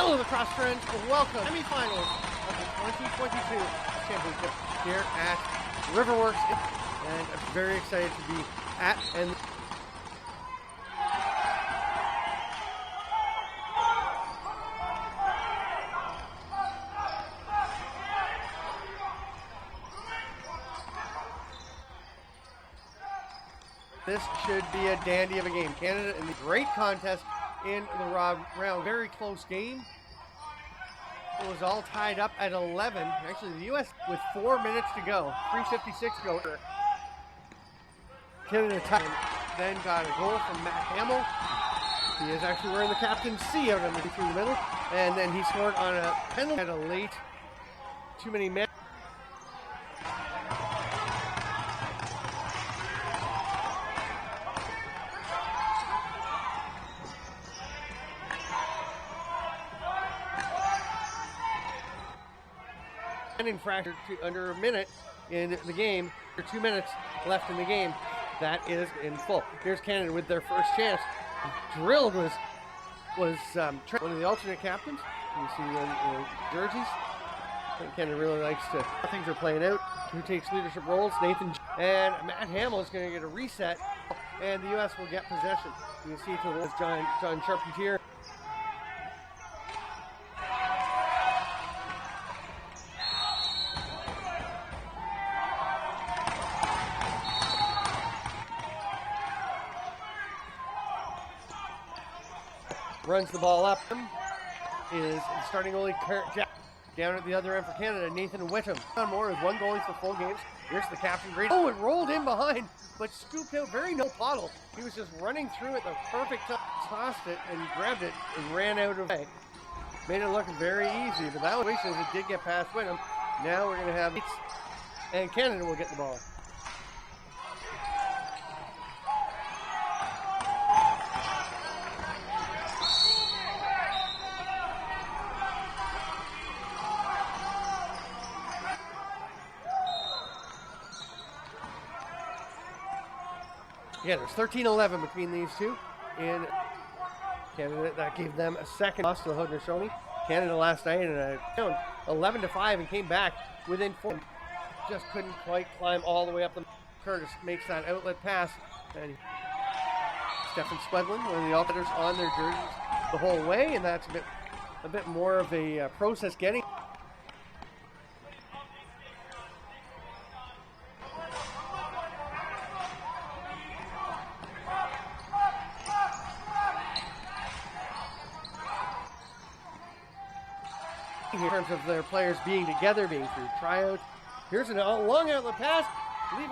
Hello, lacrosse friends. Welcome to the semifinals of the 2022 championship here at RiverWorks, and I'm very excited to be at and. This should be a dandy of a game. Canada in the great contest in the round. Very close game. It was all tied up at 11. Actually, the U.S. with 4 minutes to go. 3:56 to go. Canada then got a goal from Matt Hamill. He is actually wearing the captain's C out through the middle. And then he scored on a penalty at a late. Too many men. Infraction to under a minute in the game, or 2 minutes left in the game. That is in full. Here's Canada with their first chance. Drilled was one of the alternate captains. You see the jerseys. I think Canada really likes to. Things are playing out. Who takes leadership roles? Nathan and Matt Hamill is going to get a reset, and the U.S. will get possession. You can see to the John Charpentier. Runs the ball up. Is starting goalie Kurt Jack. Down at the other end for Canada, Nathan Whittam. On more with one goalie for full games. Here's the captain. Great. Oh, it rolled in behind, but scooped out. Very no puddle. He was just running through it the perfect time. Tossed it and grabbed it and ran out of play. Made it look very easy, but that was as it did get past Whittam. Now we're going to have and Canada will get the ball. Yeah, there's 13-11 between these two. In Canada, that gave them a second loss to the Haudenosaunee. Canada last night and down 11-5 and came back within 4. Just couldn't quite climb all the way up. Curtis makes that outlet pass, and Stefan Swedlin, one of the outfitters, on their jerseys the whole way, and that's a bit more of a process getting. In terms of their players being together, being through tryout. Here's a long outlet pass. Leave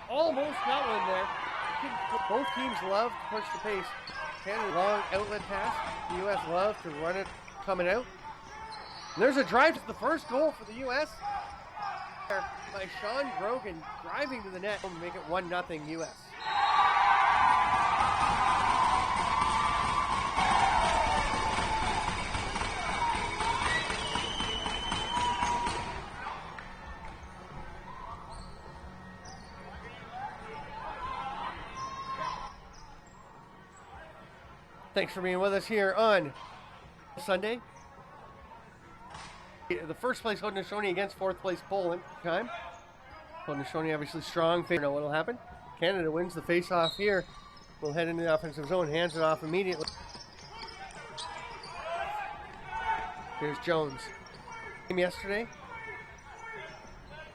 almost got one there. Both teams love to push the pace. Canada, long outlet pass. The U.S. love to run it coming out. And there's a drive to the first goal for the U.S. by Sean Grogan, driving to the net to make it 1-0 U.S. Thanks for being with us here on Sunday. The first place Haudenosaunee against fourth place Poland. Time. Haudenosaunee obviously strong. Favorite. Know what will happen. Canada wins the face-off here. Will head into the offensive zone. Hands it off immediately. Here's Jones. Game yesterday.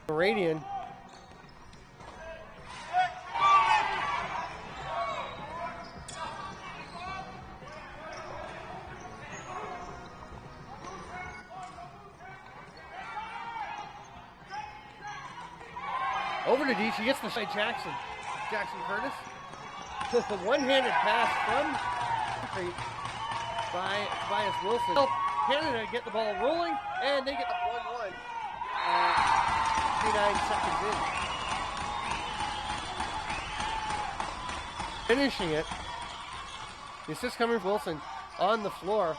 Meridian. Over to D. She gets the shot. Jackson Curtis. The one-handed pass from by Tobias Wilson. Canada get the ball rolling, and they get up 1-1 at 39 seconds in. Finishing it. The assist coming from Wilson on the floor.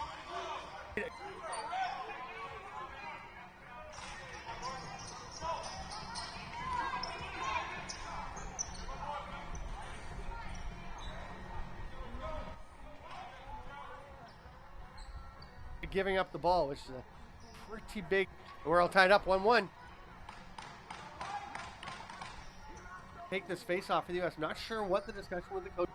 giving up the ball, which is a pretty big. We're all tied up 1-1. Take this face off for the U.S. Not sure what the discussion with the coach.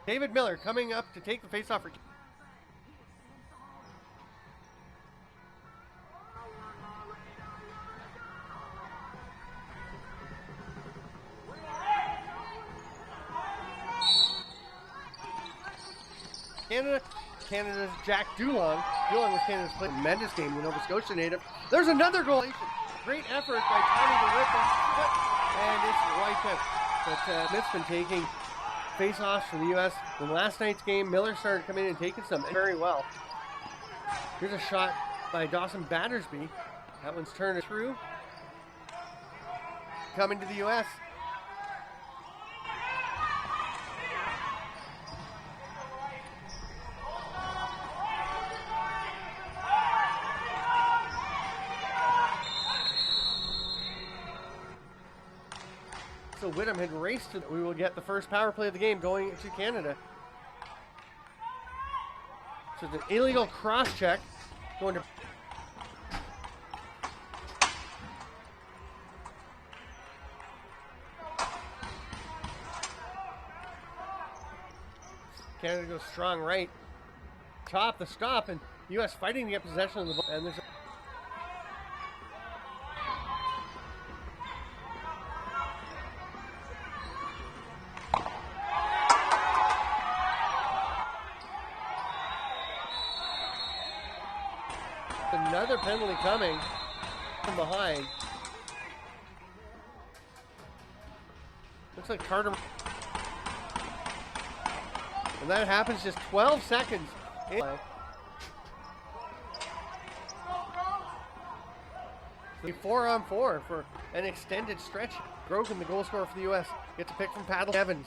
David Miller coming up to take the face off for Canada. Canada's Jack Dulong. Dulong was Canada's played a tremendous game, the Nova Scotia native. There's another goal. Great effort by Tommy to whip and it's wiped out. But Smith's been taking face-offs for the U.S. In last night's game, Miller started coming in and taking some very well. Here's a shot by Dawson Battersby. That one's turned through. Coming to the U.S. So Whittam had raced to, we will get the first power play of the game going to Canada. So it's an illegal cross check going to Canada goes strong right. Top the stop and U.S. fighting to get possession of the ball. And there's another penalty coming from behind. Looks like Carter. And that happens just 12 seconds in. So 4-on-4 for an extended stretch. Grogan, the goal scorer for the U.S., gets a pick from Paddle Evans.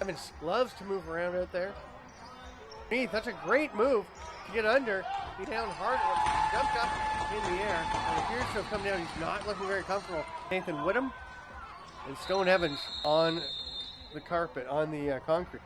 Evans loves to move around out there. That's a great move to get under. He's down hard, jumped up in the air. And appears to have come down. He's not looking very comfortable. Nathan Whittam and Stone Evans on the carpet, on the concrete.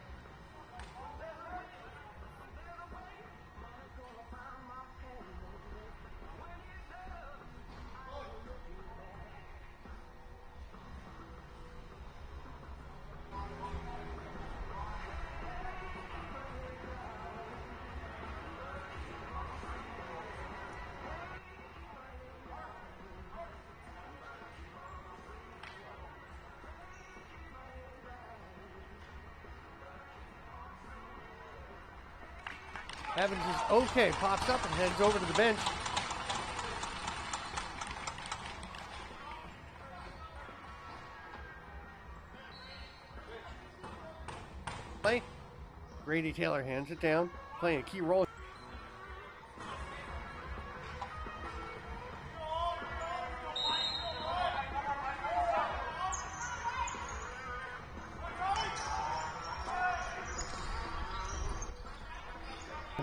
Evans is okay, pops up and heads over to the bench. Play. Grady Taylor hands it down, playing a key role.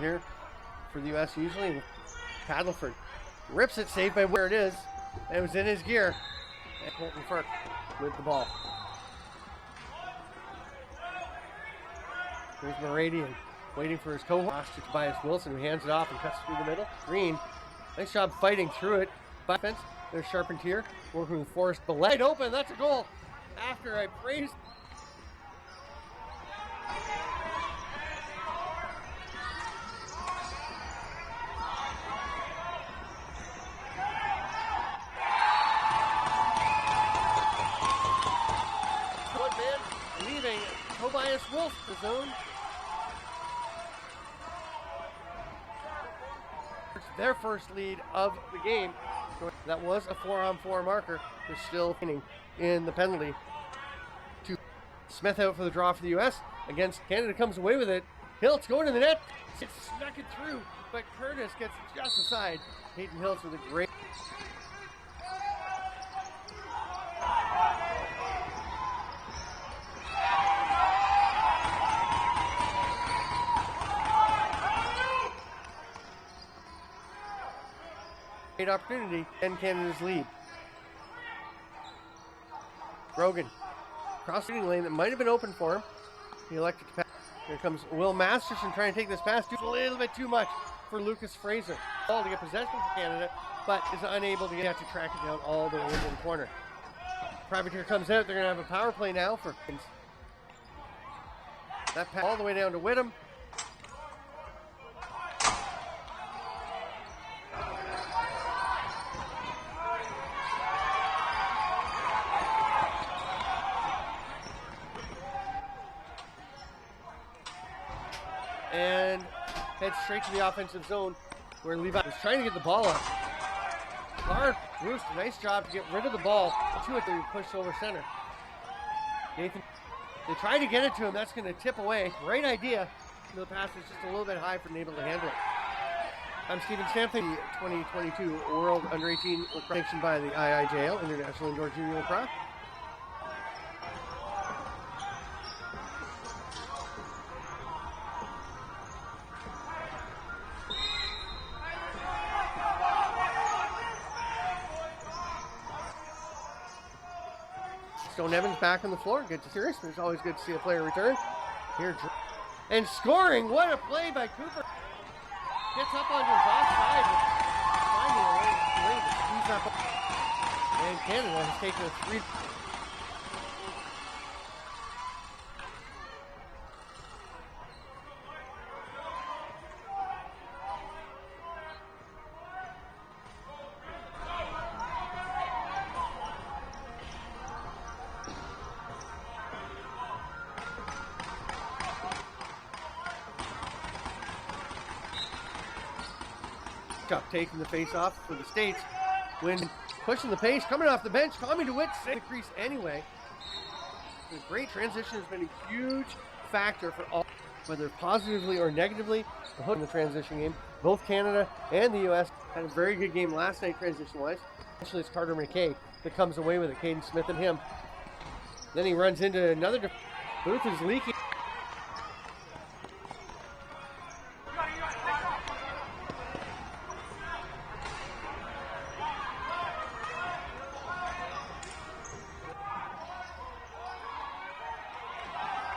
Here for the U.S. usually. Paddleford rips it, saved by where it is. And it was in his gear. And Colton Firk with the ball. Here's Moradian waiting for his co-host, Tobias Wilson, who hands it off and cuts through the middle. Green, nice job fighting through it. By defense, there's Charpentier working with Forrest Bellet. Open, that's a goal. After I praised. Tobias Wolf, the zone. It's their first lead of the game. That was a 4-on-4 marker. They're still in the penalty. To Smith out for the draw for the U.S. Against Canada, comes away with it. Hiltz going to the net. Snuck it through, but Curtis gets just aside. Hayden Hiltz with a great Great opportunity, and Canada's lead. Grogan, cross-shooting lane that might have been open for him. He elected to pass. Here comes Will Masterson trying to take this pass. Just a little bit too much for Lucas Fraser. Ball to get possession for Canada, but is unable to get to track it down all the way into the corner. Privateer comes out. They're going to have a power play now for that pass all the way down to Whittam. And heads straight to the offensive zone where Levi was trying to get the ball up. Hard. Roost, nice job to get rid of the ball. To it, they pushed over center. Nathan, they tried to get it to him. That's going to tip away. Great idea. The pass is just a little bit high for him able to handle it. I'm Stephen Stampley, 2022 World Under-18 Lacrosse sanctioned by the IIJL, International Indoor Junior Lacrosse. Stone Evans back on the floor. Good to see her. It's always good to see a player return. Here, and scoring. What a play by Cooper. Gets up onto his offside. Finding a way to squeeze up. And Canada has taken a 3. Taking the face off for the States. When pushing the pace, coming off the bench, coming to Witt, the crease anyway. The great transition has been a huge factor for all, whether positively or negatively, the hook in the transition game. Both Canada and the U.S. had a very good game last night transition-wise. Actually, it's Carter McKay that comes away with it, Caden Smith and him. Then he runs into another. Booth is leaking.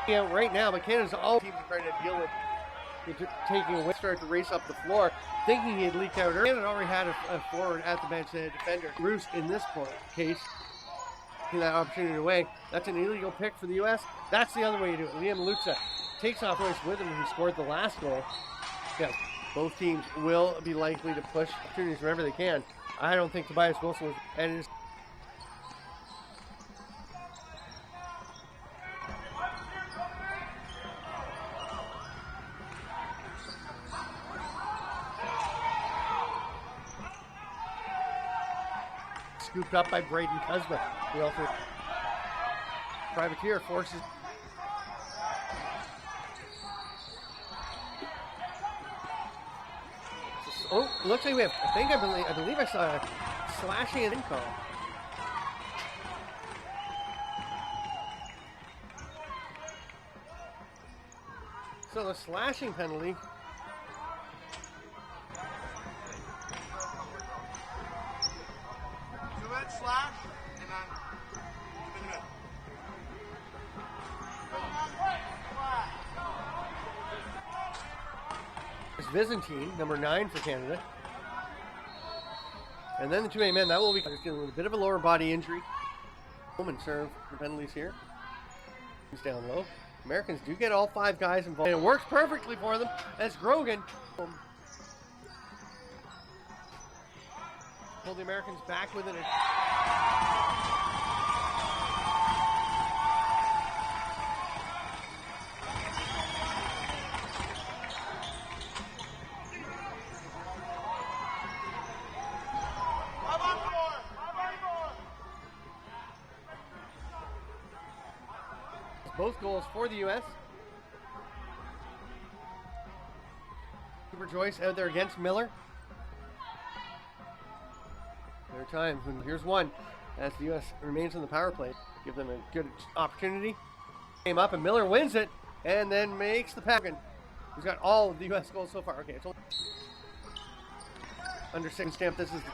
Out right now, but Canada's all teams are trying to deal with taking away, start to race up the floor, thinking he had leaked out early. Canada already had a forward at the bench, a defender. Roost in this case, taking that opportunity away. That's an illegal pick for the U.S. That's the other way you do it. Liam Lutza takes off Royce with him, who scored the last goal. Yes, both teams will be likely to push opportunities wherever they can. I don't think Tobias Wilson was, and it is. Scooped up by Braden Cusma. The also Privateer forces. Oh, looks like we have. I believe I saw a slashing and in call. So the slashing penalty. Slash, and then It's Byzantine, number 9 for Canada. And then the 2A men, that will be dealing with a bit of a lower body injury. And serve the penalties here. It's down low. Americans do get all 5 guys involved. And it works perfectly for them. That's Grogan. Pull the Americans back with it. Both goals for the U.S. Cooper Joyce out there against Miller. There are times when here's one as the U.S. remains on the power play. Give them a good opportunity. Came up and Miller wins it and then makes the pass. He's got all of the U.S. goals so far. Okay, it's only under second stamp. This is the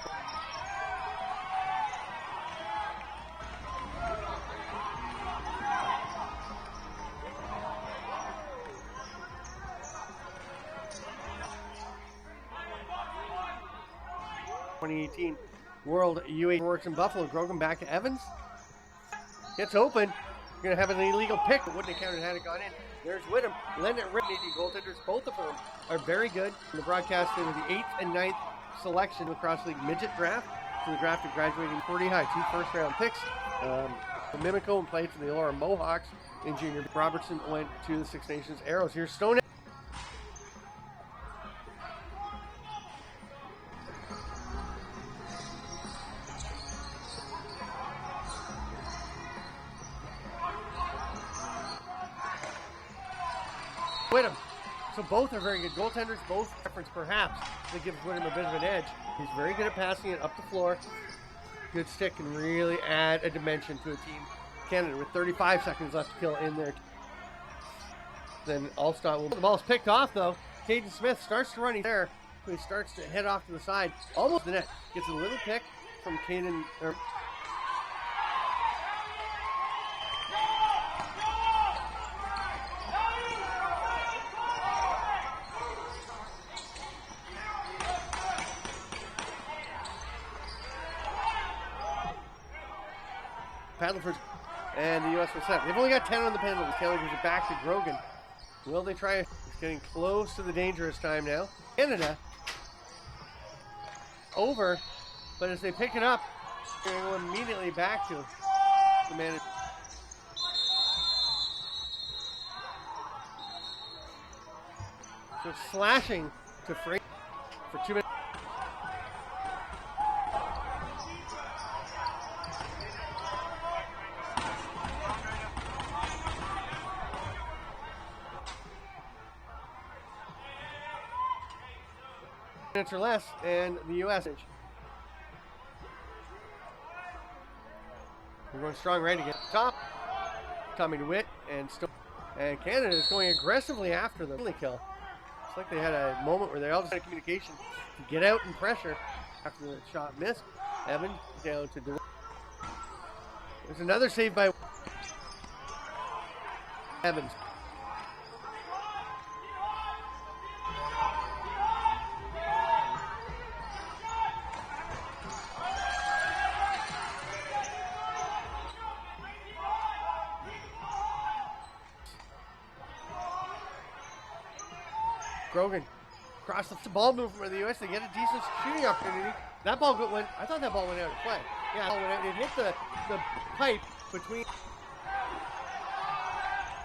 2018 World RiverWorks in Buffalo. Grogan back to Evans. Gets open. You're going to have an illegal pick, but wouldn't have counted had it gone in. There's Whittam. Lennon and Rick, goaltenders. Both of them are very good. In the broadcast, they were the 8th and 9th selection Lacrosse League midget draft. So the draft of graduating pretty high. 2 first-round picks. Mimico and played for the Laura Mohawks in junior. Robertson went to the Six Nations Arrows. Here's Stone. Whittam. So both are very good goaltenders, both preference perhaps that gives Whittam a bit of an edge. He's very good at passing it up the floor. Good stick can really add a dimension to a team. Canada with 35 seconds left to kill in there. Then Allstott the ball's picked off though. Caden Smith starts to run there. He starts to head off to the side. Almost the net. Gets a little pick from Caden. Paddleford and the U.S. will set. They've only got 10 on the penalties. Taylor gives it back to Grogan. Will they try? It's getting close to the dangerous time now. Canada over, but as they pick it up, they're going to go immediately back to the man. So slashing to Frank for 2 minutes. Minutes or less, and the U.S. We're going strong right again. Top, Tommy DeWitt, and Canada is going aggressively after the penalty kill. It's like they had a moment where they all just had communication to get out and pressure after the shot missed. Evans down to DeWitt. There's another save by Evans. Grogan across the ball movement for the U.S. They get a decent shooting opportunity. That ball went. I thought that ball went out of play. Yeah, it went out. It hit the pipe between.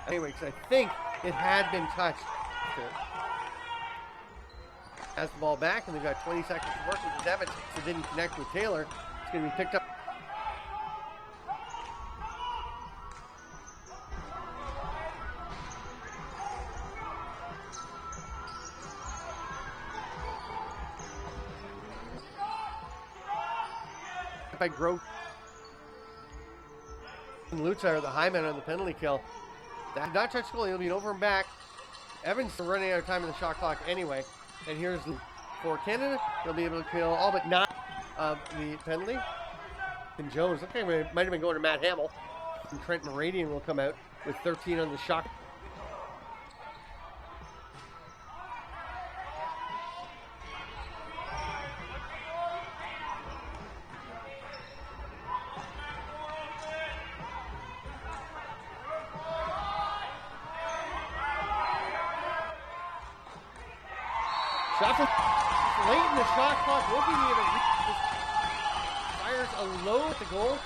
Anyway, because I think it had been touched. Has the ball back, and they've got 20 seconds to work with Evans. It didn't connect with Taylor. It's going to be picked up. By Grove. And Lutz are the high man on the penalty kill. That did not touch goal. He'll be over and back. Evans is running out of time in the shot clock anyway. And here's for Canada. They'll be able to kill all but 9 of the penalty. And Jones, okay, might have been going to Matt Hamill. And Trent Meridian will come out with 13 on the shot. Shot from late in the shot clock. Won't be able to fires a low at the goal,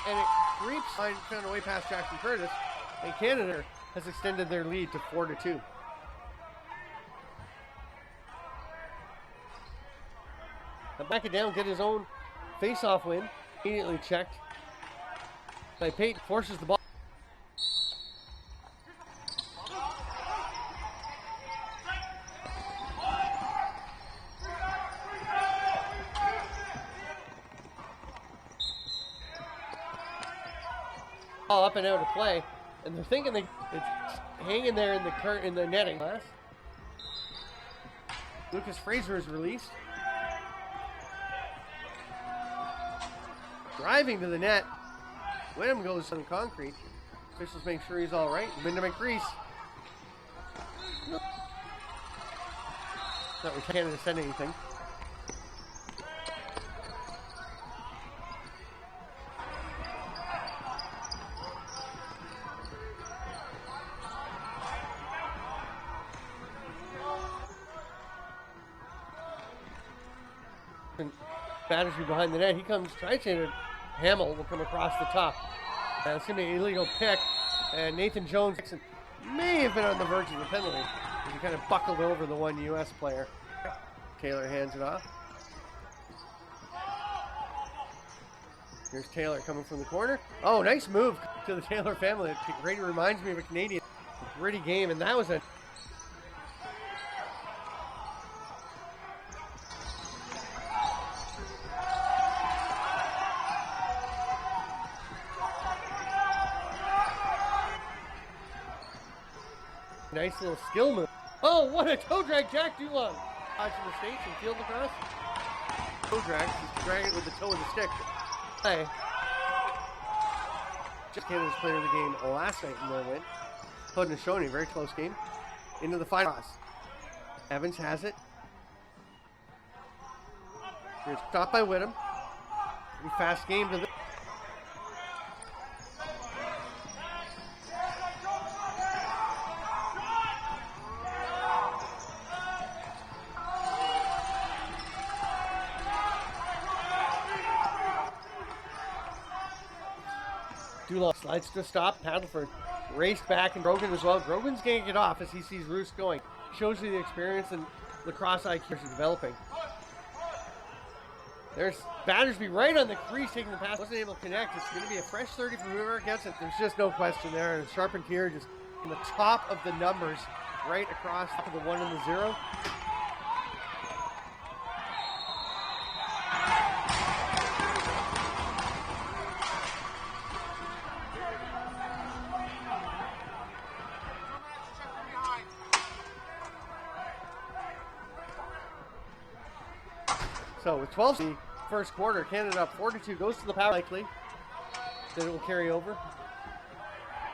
and it creeps found a way past Jackson Curtis. And Canada has extended their lead to 4-2. Now back it down, get his own face-off win. Immediately checked by Payton. Forces the ball. All up and out of play, and they're thinking it's hanging there in the netting. Lucas Fraser is released. Driving to the net. Wyndham goes on concrete. Officials make sure he's all right. Wyndham McGrease. Not we can't send anything. Battersby behind the net. He comes, tries to Hamill will come across the top. It's going to be an illegal pick. And Nathan Jones may have been on the verge of the penalty. He kind of buckled over the one U.S. player. Taylor hands it off. Here's Taylor coming from the corner. Oh, nice move to the Taylor family. It really reminds me of a Canadian. A gritty game, and that was a nice little skill move. Oh, what a toe drag, Jack Dulon. Watching the States and field across. Toe drag, he's dragging it with the toe of the stick. Hey. Just Canada's player of the game last night in their win. Haudenosaunee, very close game. Into the final. Evans has it. Here's stopped by Whittam. Pretty fast game to the Dulon slides to a stop. Paddleford raced back, and Grogan as well. Grogan's getting it off as he sees Roos going. Shows you the experience and lacrosse IQ is developing. There's Battersby right on the crease taking the pass. Wasn't able to connect. It's going to be a fresh 30 for whoever gets it. There's just no question there. And Charpentier just on the top of the numbers, right across top of the 1 and the 0. So with 12 the first quarter, Canada up 4-2, goes to the power likely. Then it will carry over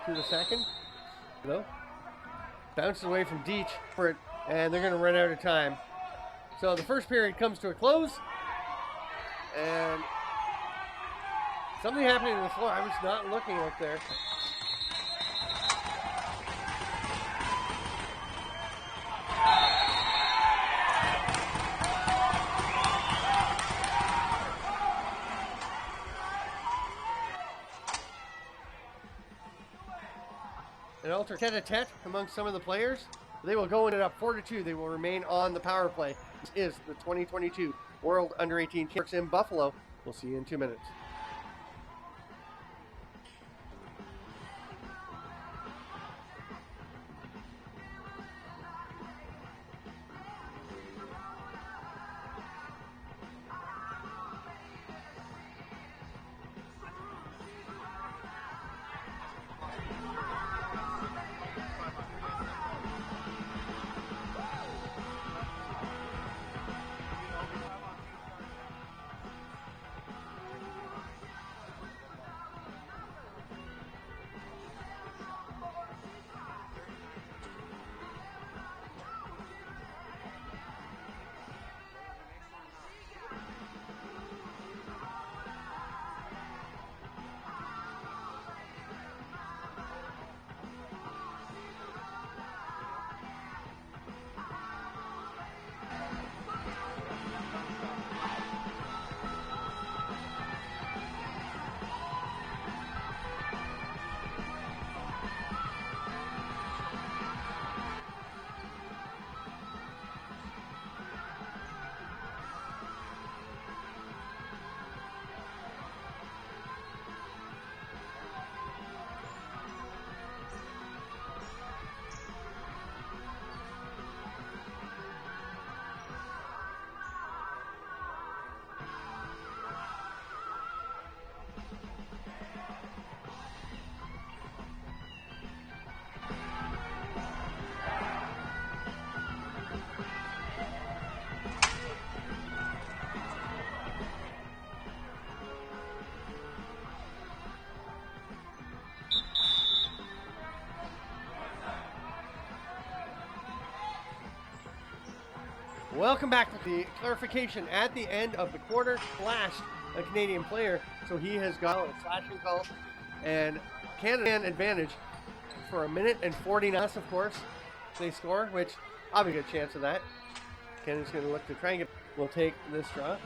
to the second. No. Bounces away from Deach for it, and they're going to run out of time. So the first period comes to a close, and something happening on the floor. I was not looking up there. An alter tete-a-tete amongst some of the players. They will go in it up 4-2. They will remain on the power play. This is the 2022 World Under-18 Championships in Buffalo. We'll see you in 2 minutes. Welcome back to the clarification at the end of the quarter. Flashed a Canadian player, so he has got a slashing call, and Canada advantage for a minute and 49. Of course, they score, which I'll have a good chance of that. Canada's going to look to try and get. We'll take this draw.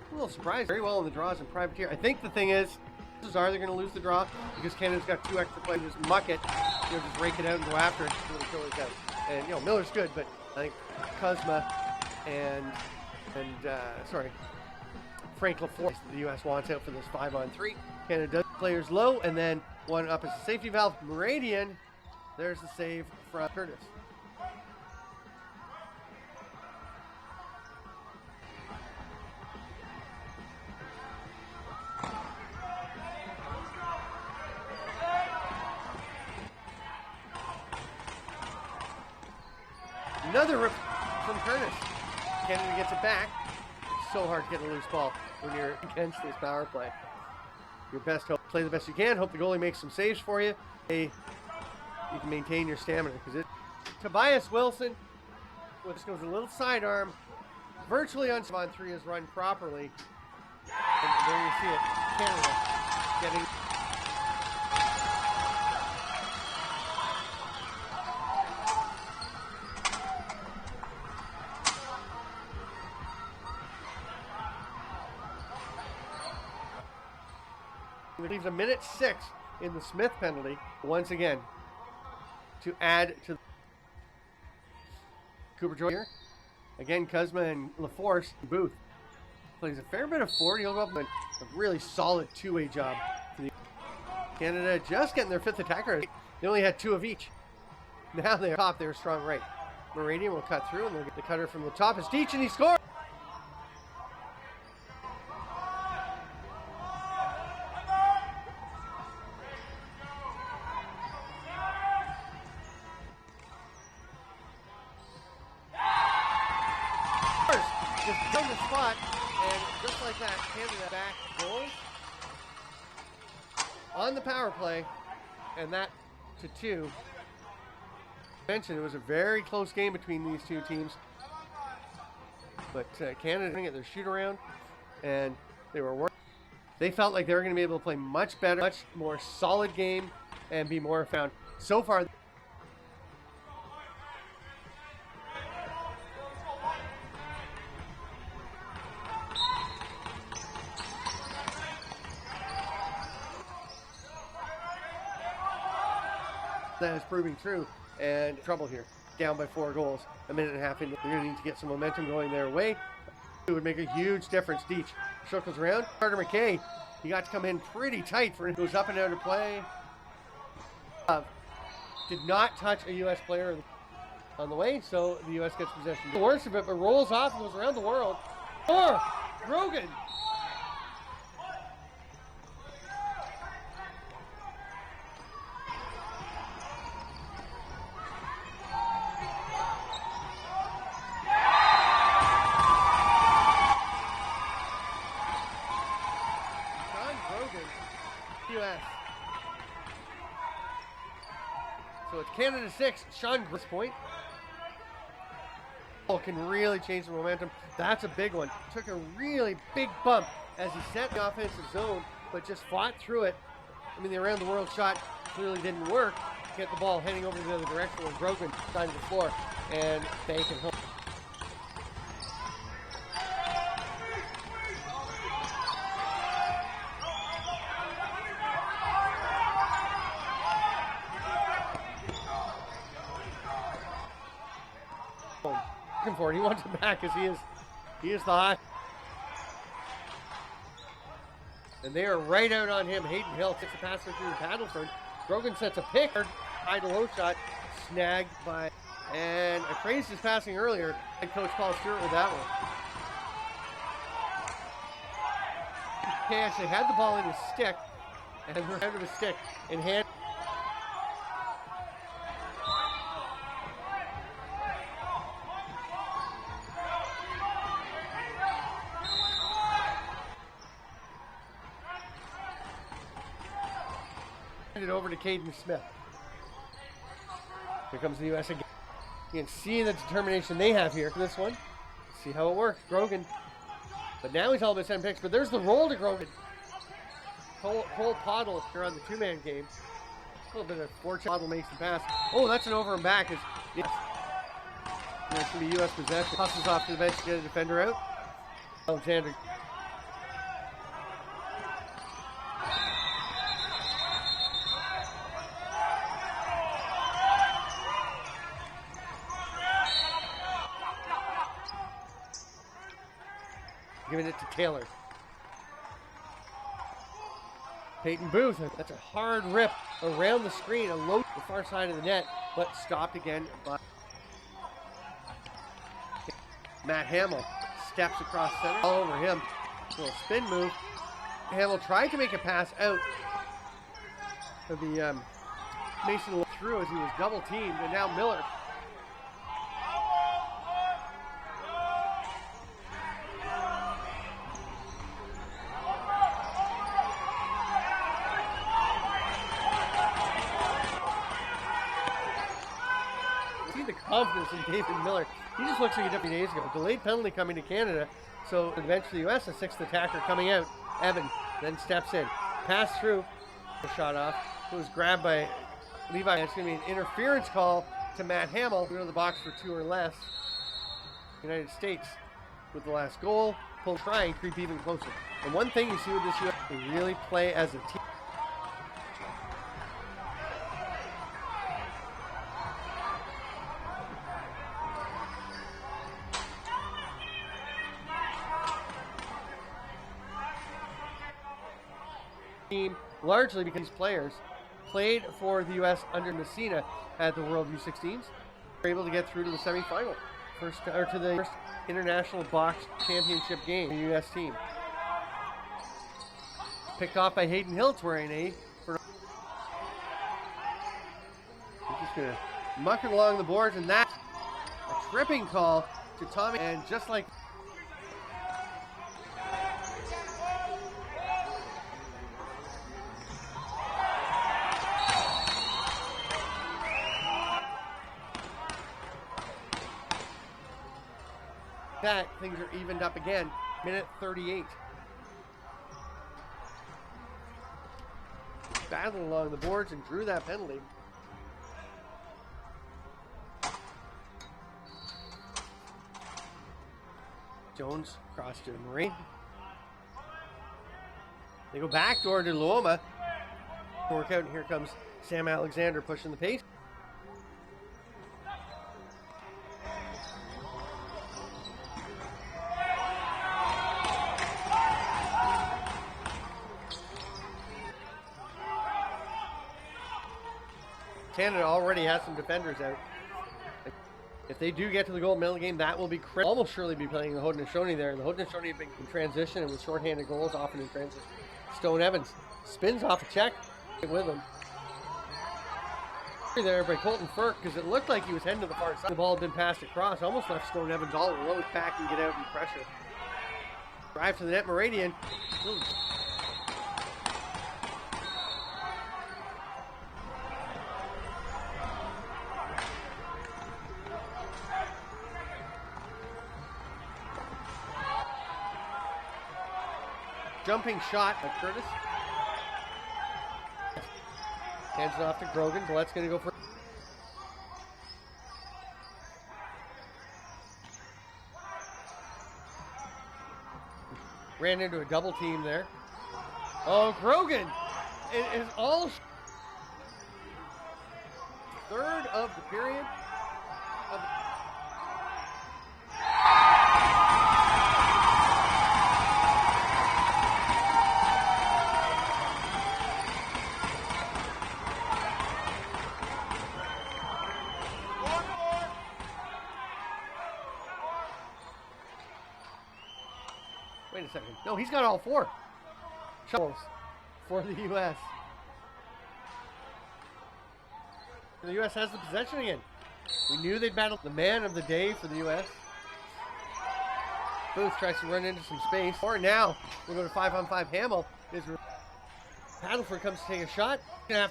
A little surprised, very well in the draws in privateer. I think the thing is, are they going to lose the draw because Canada's got 2 extra players, just muck it, just rake it out and go after it until it's out. And Miller's good, but I think Kuzma and Frank LaForce, the U.S. wants out for this 5-on-3. Canada does players low, and then one up as a safety valve. Meridian, there's the save from Curtis. Another rip from Curtis. Canada gets it back. It's so hard to get a loose ball when you're against this power play. Your best hope, play the best you can. Hope the goalie makes some saves for you. You can maintain your stamina because Tobias Wilson, this goes a little sidearm, virtually on 3 is run properly. And there you see it. Canada getting. It leaves a minute 6 in the Smith penalty once again to add to Cooper Joy here. Again, Kuzma and LaForce. Booth plays a fair bit of forward. He'll go up with a really solid 2-way job. Canada just getting their 5th attacker. They only had 2 of each. Now they're top. They're strong right. Meridian will cut through and they'll get the cutter from the top. It's Deitch and he scores. Just on the spot, and just like that, Canada back goals on the power play, and that to 2. Mentioned it was a very close game between these two teams, but Canada didn't get their shoot around, and they were working. They felt like they were going to be able to play much better, much more solid game, and be more found. So far. That is proving true, and trouble here. Down by 4 goals, a minute and a half in. They're going to need to get some momentum going their way. It would make a huge difference. Deitch circles around. Carter McKay, he got to come in pretty tight for it. Goes up and out of play. Did not touch a U.S. player on the way, so the U.S. gets possession. The worst of it, but rolls off and goes around the world. Rogan. U.S. So it's Canada 6, Sean Gross point. Can really change the momentum. That's a big one. Took a really big bump as he set the offensive zone, but just fought through it. I mean, the around the world shot clearly didn't work. Get the ball heading over the other direction when broken side of the floor and bank and home. For it. He wants it back because he is the hot. And they are right out on him. Hayden Hill takes a pass through Paddleford. Brogan sets a pick. High to low shot. Snagged by. And I praised his passing earlier. Head coach Paul Stewart with that one. He actually had the ball in his stick. And we're out of his stick. In hand. Hand it over to Caden Smith. Here comes the U.S. again. You can see the determination they have here for this one. See how it works. Grogan. But now he's all but 7 picks. But there's the roll to Grogan. Cole Pottle here on the two-man game. A little bit of fortune. Pottle makes the pass. Oh, that's an over and back. Yes. There's going to be U.S. possession. Tosses off to the bench to get a defender out. Alexander. Giving it to Taylor. Peyton Booth. That's a hard rip around the screen, a low the far side of the net, but stopped again by Matt Hamill. Steps across center, all over him. A little spin move. Hamill tried to make a pass out of the Mason through as he was double teamed, and now Miller. See the confidence in David Miller. He just looks like he did days ago. Delayed penalty coming to Canada. So eventually U.S. a sixth attacker coming out. Evan then steps in. Pass through. Shot off. It was grabbed by Levi. It's going to be an interference call to Matt Hamill. Go to the box for 2 or less. United States with the last goal. Pull, try and creep even closer. And one thing you see with this U.S. they really play as a team. Largely because these players played for the U.S. under Messina at the World U16s. Were able to get through to the semifinal, to the first international box championship game for the U.S. team. Picked off by Hayden Hiltz wearing a. He's just gonna muck it along the boards, and that's a tripping call to Tommy. And just like. That things are evened up again. Minute 38. Battled along the boards and drew that penalty. Jones cross to Murray. They go backdoor to Luoma. Work out, and here comes Sam Alexander pushing the pace. Canada already has some defenders out. If they do get to the gold medal game, that will be critical. Almost surely be playing the Haudenosaunee there. And the Haudenosaunee have been in transition and with shorthanded goals, often in transition. Stone Evans spins off a check with him. There by Colton Firk, because it looked like he was heading to the far side. The ball had been passed across, almost left Stone Evans all alone. Back and get out and pressure. Drive to the net, Meridian. Ooh. Jumping shot by Curtis. Hands it off to Grogan. Ballett's going to go for. Ran into a double team there. Oh, Grogan! It is all. Third of the period. Wait a second. No, he's got all 4 shovels for the U.S. The U.S. has the possession again. We knew they'd battle the man of the day for the U.S. Booth tries to run into some space. Or now, we'll go to 5-on-5. Hamill is Paddleford comes to take a shot. Gonna have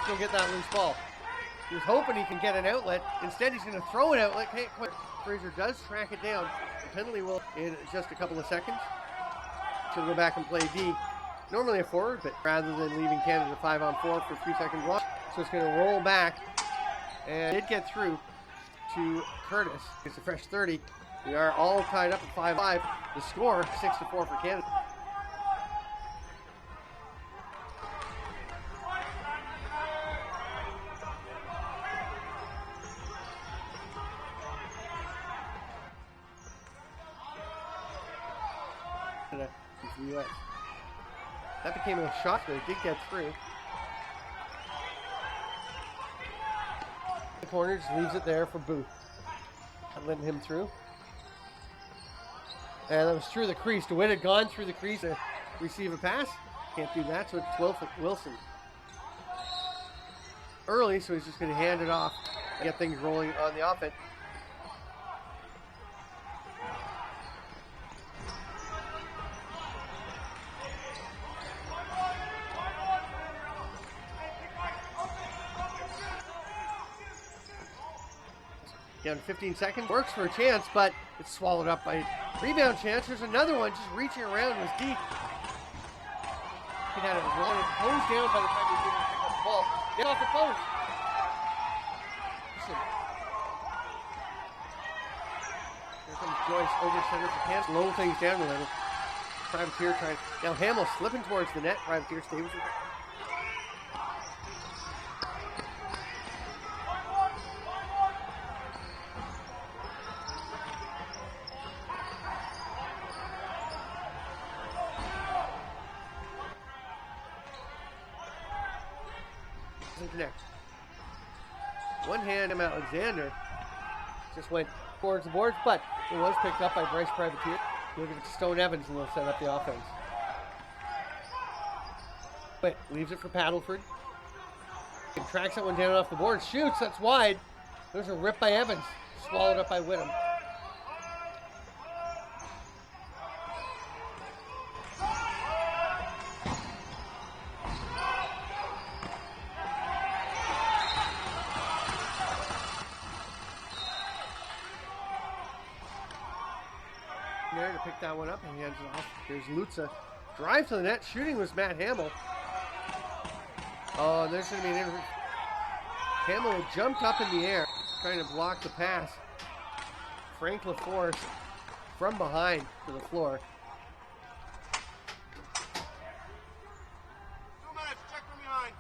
go get that loose ball. He was hoping he can get an outlet. Instead, he's going to throw an outlet. Can't quite. Fraser does track it down. The penalty will in just a couple of seconds. So go back and play D. Normally a forward, but rather than leaving Canada 5-on-4 for a few seconds long. So it's going to roll back. And it did get through to Curtis. It's a fresh 30. We are all tied up at 5-5. The score, 6-4 for Canada. The US. That became a shot, but it did get through. The corner just leaves it there for Booth. Letting him through. And that was through the crease. DeWitt had gone through the crease to receive a pass. Can't do that, so it's Wilson. Early, so he's just going to hand it off and get things rolling on the offense. Down to 15 seconds. Works for a chance, but it's swallowed up by rebound chance. There's another one just reaching around, was deep. He had it rolling. It goes down by the time he didn't pick up the ball. Get off the post. Listen. Here comes Joyce over center for Canada. Slow things down a little. Privateer trying. Now Hamill slipping towards the net. Privateer stays with it. Connect. One hand, Alexander just went towards the boards, but it was picked up by Bryce Privateer. Look at Stone Evans, and they'll set up the offense. But leaves it for Paddleford. He tracks that one down off the board, shoots, that's wide. There's a rip by Evans, swallowed up by Whittam. There to pick that one up and hands it off. Here's Lutza. Drive to the net. Shooting was Matt Hamill. Oh, there's going to be an interference. Hamill jumped up in the air, trying to block the pass. Frank LaForce from behind to the floor. 2 minutes. Check from behind.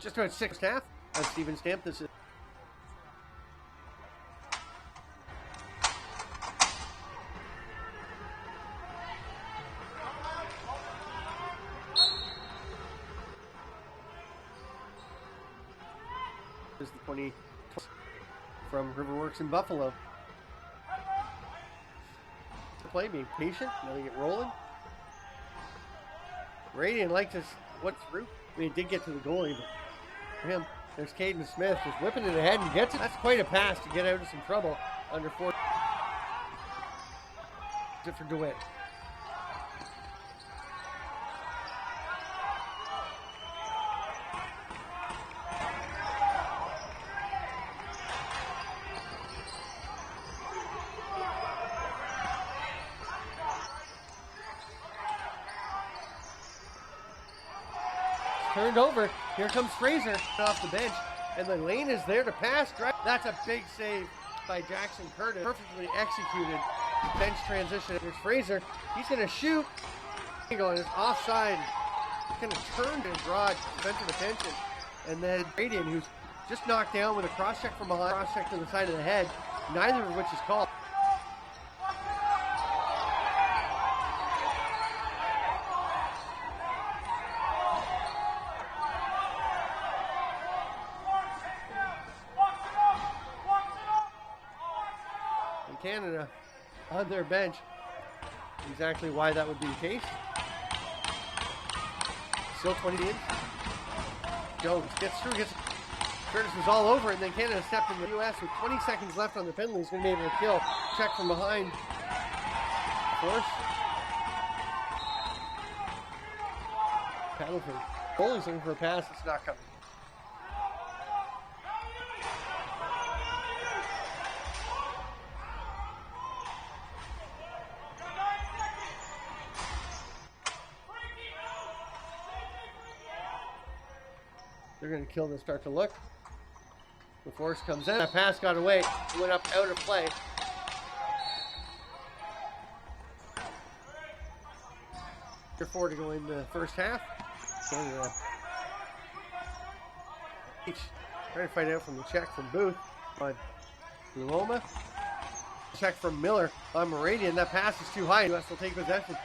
Just about 6.5. As Steven Stamp, this is. Is the 20 from RiverWorks in Buffalo. The play being patient, letting it rolling. Radiant liked us what through. I mean, it did get to the goalie, but for him, there's Caden Smith just whipping it ahead and gets it. That's quite a pass to get out of some trouble under 4. For DeWitt. Turned over. Here comes Fraser off the bench. And the lane is there to pass. That's a big save by Jackson Curtis. Perfectly executed bench transition. Here's Fraser. He's going to shoot. It's offside. He's going to turn and draw defensive attention. And then Radian, who's just knocked down with a cross-check from behind. Cross-check to the side of the head. Neither of which is called. Canada on their bench. Exactly why that would be the case. Still 20 in. Jones gets through, Curtis was all over it, and then Canada stepped in the U.S. with 20 seconds left on the penalty. He's going to be able to kill. Check from behind. Of course. Paddleton. Goalie's looking for a pass. It's not coming. They're going to kill and start to look. The force comes in. That pass got away. It went up out of play. They're 4 to go in the first half. Canada trying to find out from the check from Booth on Loma. Check from Miller on Meridian. That pass is too high. US will take possession.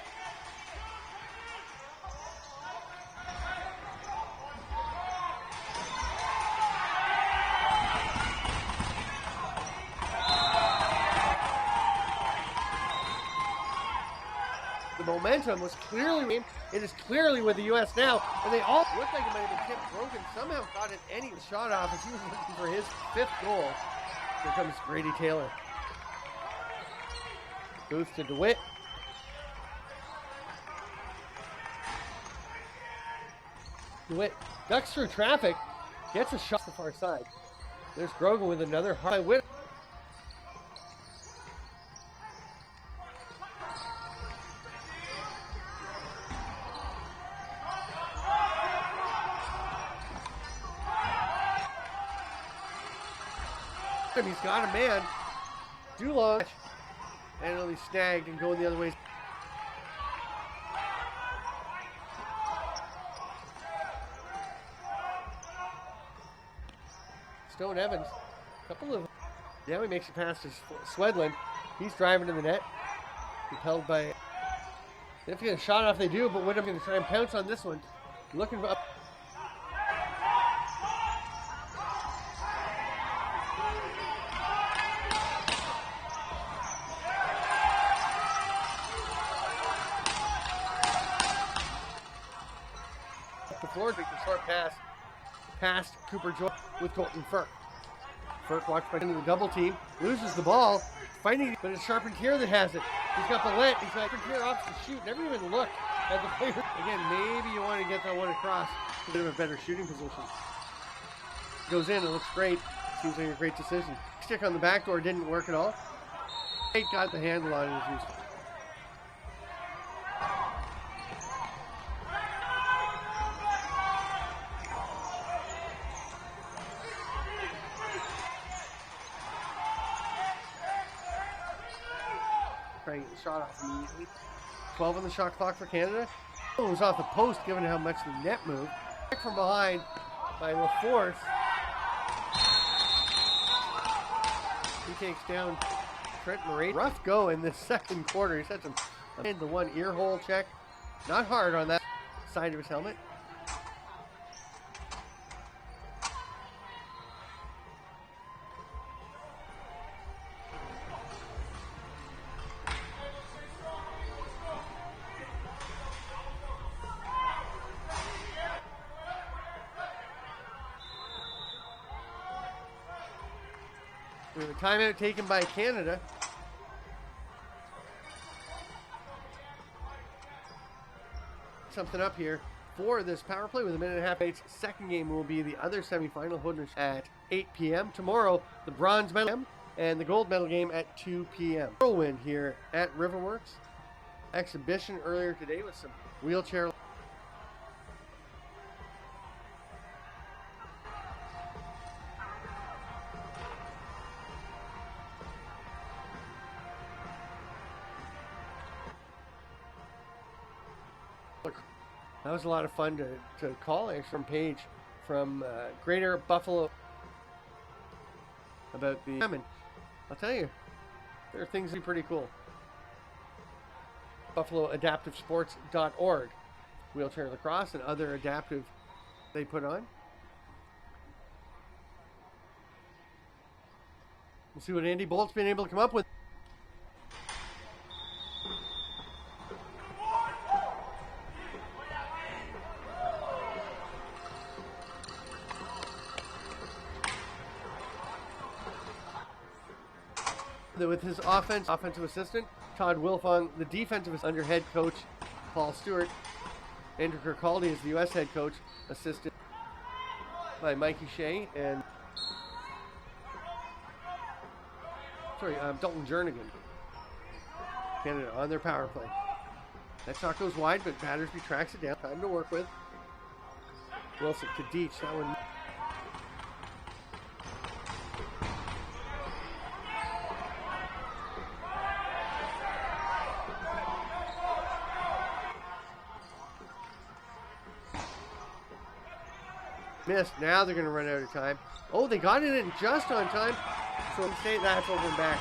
The momentum was clearly, it is clearly with the U.S. now, and they all looked like it might have been tipped. Brogan somehow got it any shot off as he was looking for his 5th goal. Here comes Grady Taylor. Booth to DeWitt. DeWitt ducks through traffic, gets a shot to the far side. There's Grogan with another hard win. He's got a man. Dulon. And it'll be snagged and going the other way. Stone Evans. Couple of. Now he makes it past his Swedlin. He's driving to the net. Repelled by. If he get a shot off, they do, but Whittam going to try and pounce on this one. Looking for. Florida makes a short pass past Cooper Joy with Colton Firk. Firk walks back into the double team, loses the ball, fighting, but it's Charpentier that has it. He's got the let, he's got Charpentier off to shoot, never even looked at the player. Again, maybe you want to get that one across to a bit of a better shooting position. Goes in, it looks great. Seems like a great decision. Stick on the back door didn't work at all. Tate got the handle on it as usual. Trying to get the shot off immediately. 12 on the shot clock for Canada. It was off the post given how much the net moved. Back from behind by LaForce. He takes down Trent Murray. Rough go in this second quarter. He's had some the one ear hole check. Not hard on that side of his helmet. We have a timeout taken by Canada. Something up here for this power play with a minute and a half. Second game will be the other semifinal at 8 p.m. Tomorrow, the bronze medal and the gold medal game at 2 p.m. Whirlwind here at RiverWorks. Exhibition earlier today with some wheelchair. That was a lot of fun to call from Paige from Greater Buffalo about the and I'll tell you, there are things that are pretty cool. BuffaloAdaptiveSports.org, wheelchair lacrosse and other adaptive they put on. We'll see what Andy Bolt's been able to come up with. with his offensive assistant, Todd Wilfong, the defensive under head coach, Paul Stewart. Andrew Kirkcaldy is the U.S. head coach, assisted by Mikey Shea and Dalton Jernigan. Canada on their power play. That shot goes wide, but Battersby tracks it down. Time to work with. Wilson to Deach. That one. Missed. Now they're going to run out of time. Oh, they got it in just on time. So instead, that's over and back.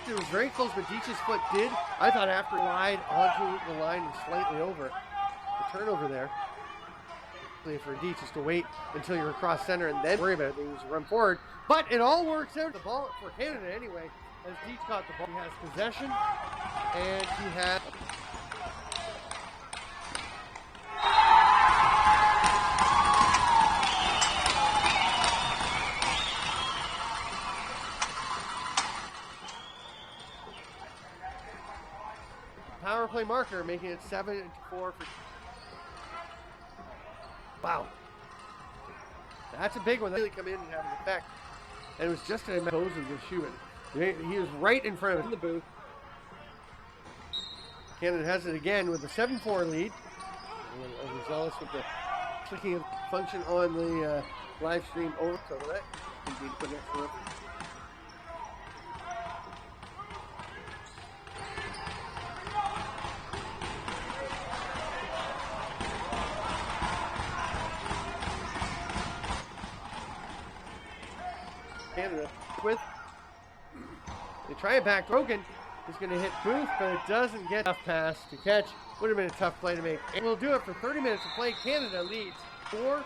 It was very close, but Deach's foot did. I thought after it lied onto the line and slightly over. The turnover there. For Deach is to wait until you're across center and then worry about things, run forward. But it all works out. The ball for Canada anyway. As Deach got the ball, he has possession, and he has. Power play marker, making it 7-4 for. Wow. That's a big one. That really come in and have an effect. And it was just a toes of the shoe. He was right in front of him in the booth. Canada has it again with a 7-4 lead. Overzealous with the clicking function on the live stream over. So that can be put next to it. Canada with. They try it back. Rogan is going to hit Booth, but it doesn't get enough pass to catch. Would have been a tough play to make. And we'll do it for 30 minutes of play. Canada leads 4,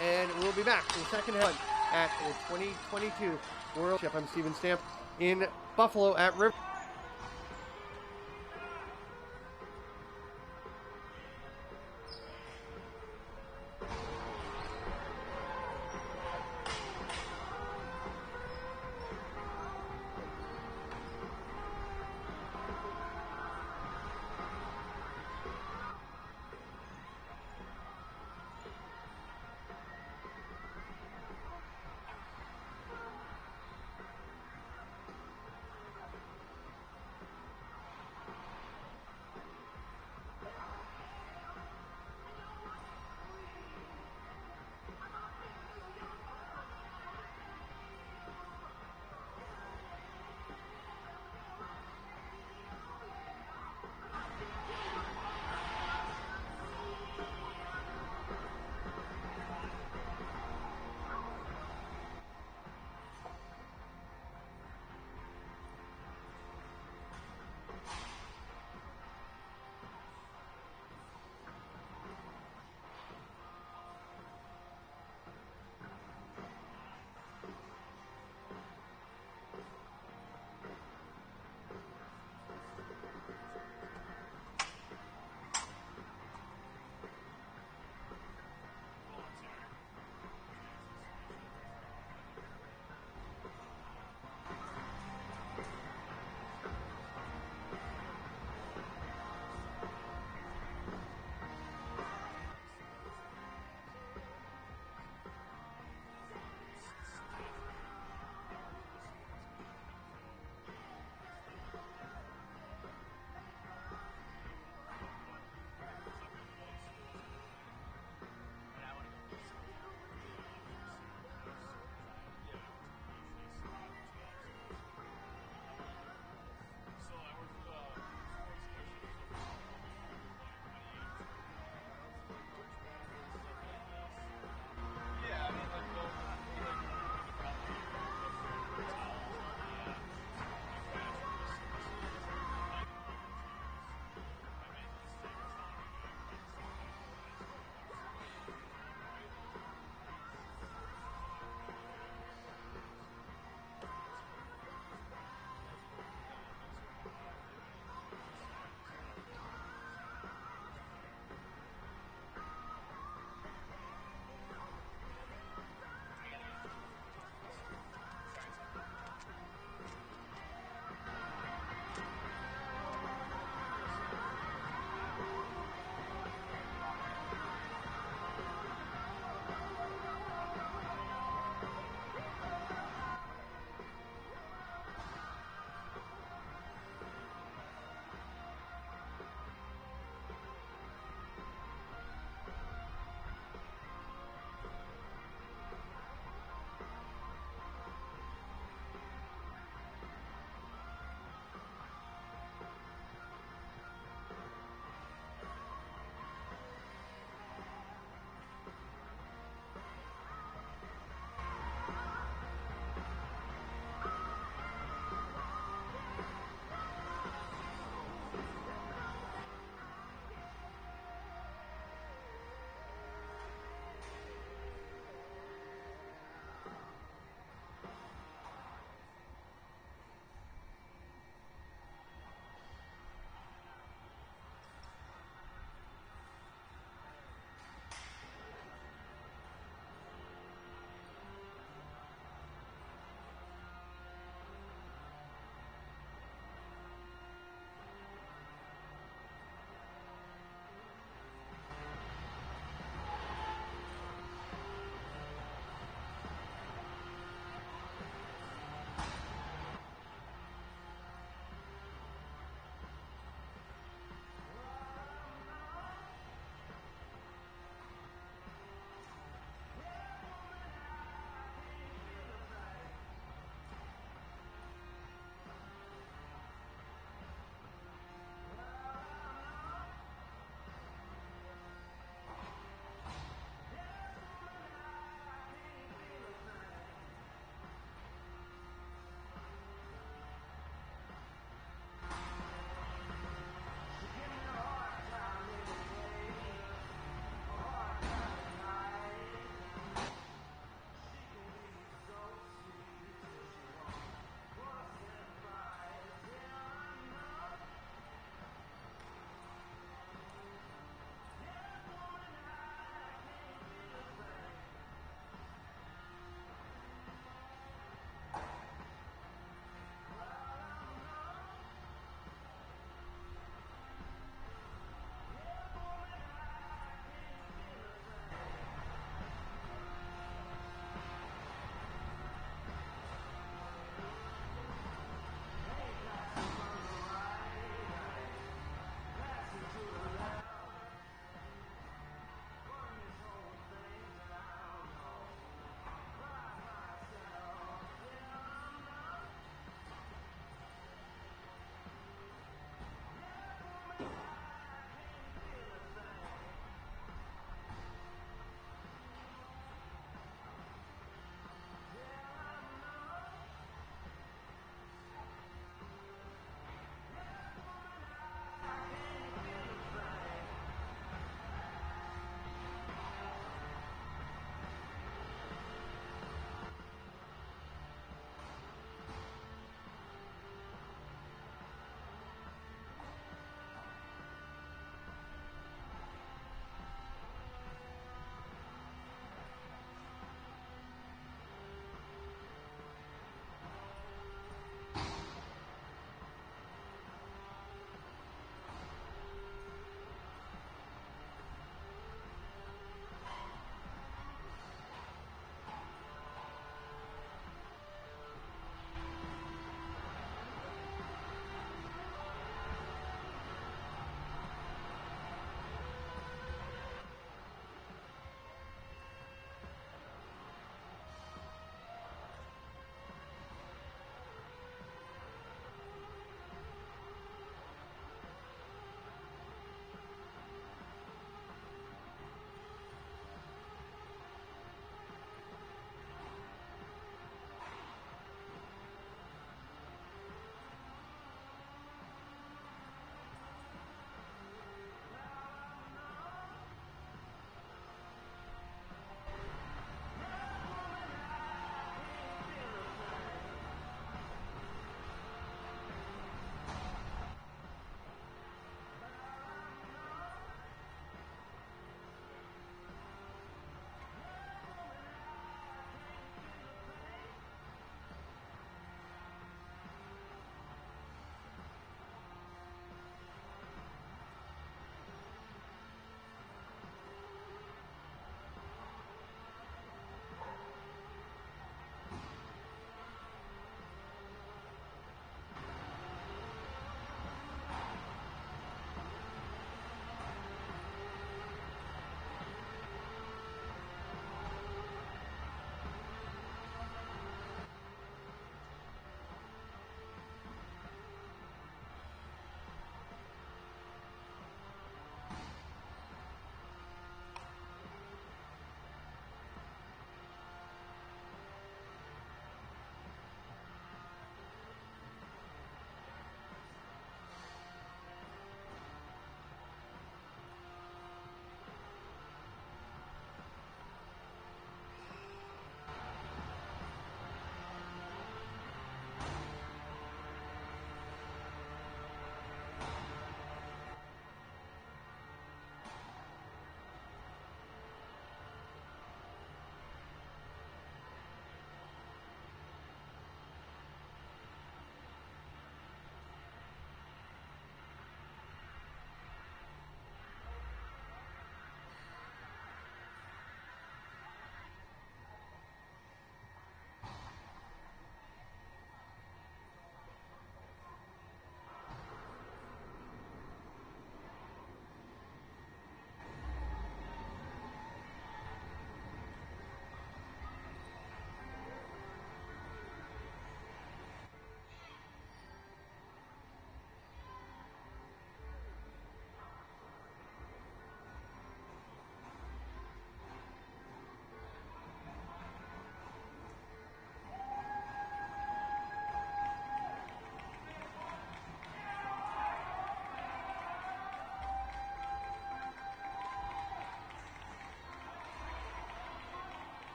and we'll be back for the second half at the 2022 World Cup. I'm Steven Stamp in Buffalo at River.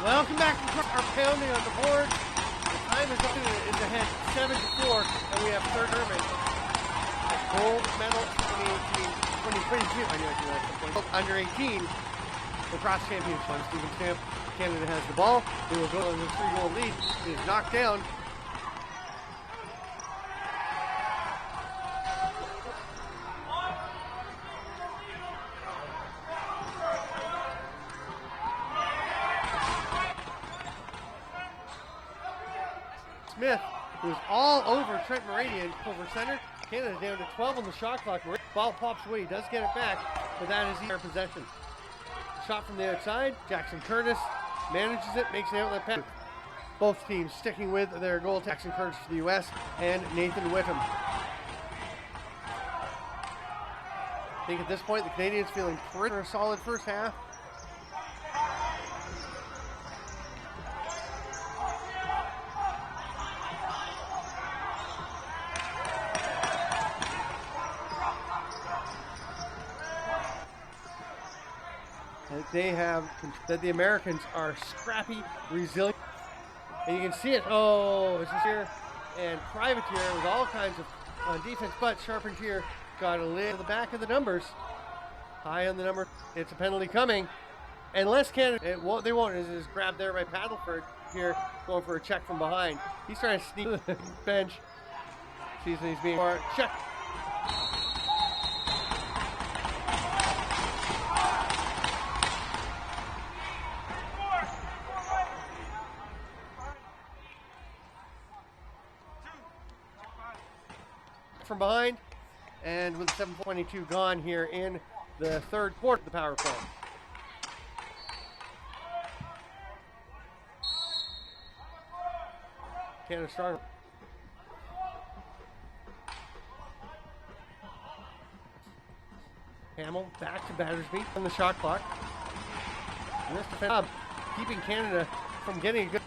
Welcome back to our pounding on the board. The time is up. It's ahead 7-4, and we have third tournament. Gold medal 2018, 2022. I knew I could do that at some point. Under 18, lacrosse championship. Stephen Stamp, Canada has the ball. They will go on the 3-goal lead. It is knocked down. Smith, who's all over Trent Meridian, over center. Canada down to 12 on the shot clock. Ball pops away. He does get it back, but that is their possession. Shot from the outside. Jackson Curtis manages it, makes an outlet pass. Both teams sticking with their goal. Jackson Curtis for the U.S. and Nathan Whittam. I think at this point the Canadians feeling pretty a solid first half. That the Americans are scrappy, resilient, and you can see it. Oh, this is here, and Privateer with all kinds of on defense, but Charpentier got a little to the back of the numbers, high on the number. It's a penalty coming, unless Canada they won't. It is grabbed there by Paddleford here, going for a check from behind. He's trying to sneak to the bench. Sees that he's being checked. From behind, and with 7:22 gone here in the third quarter of the power play. Canada strong. Hamill back to Battersby on the shot clock. Nice defense, keeping Canada from getting a good.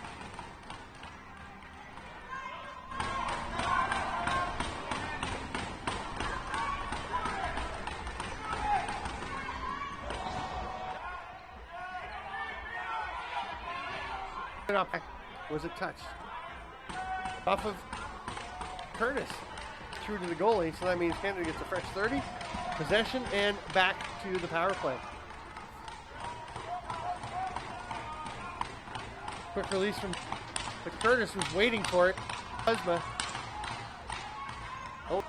Was it touched? Off of Curtis. True to the goalie, so that means Canada gets a fresh 30. Possession and back to the power play. Quick release from but Curtis was waiting for it. Kuzma. Oh,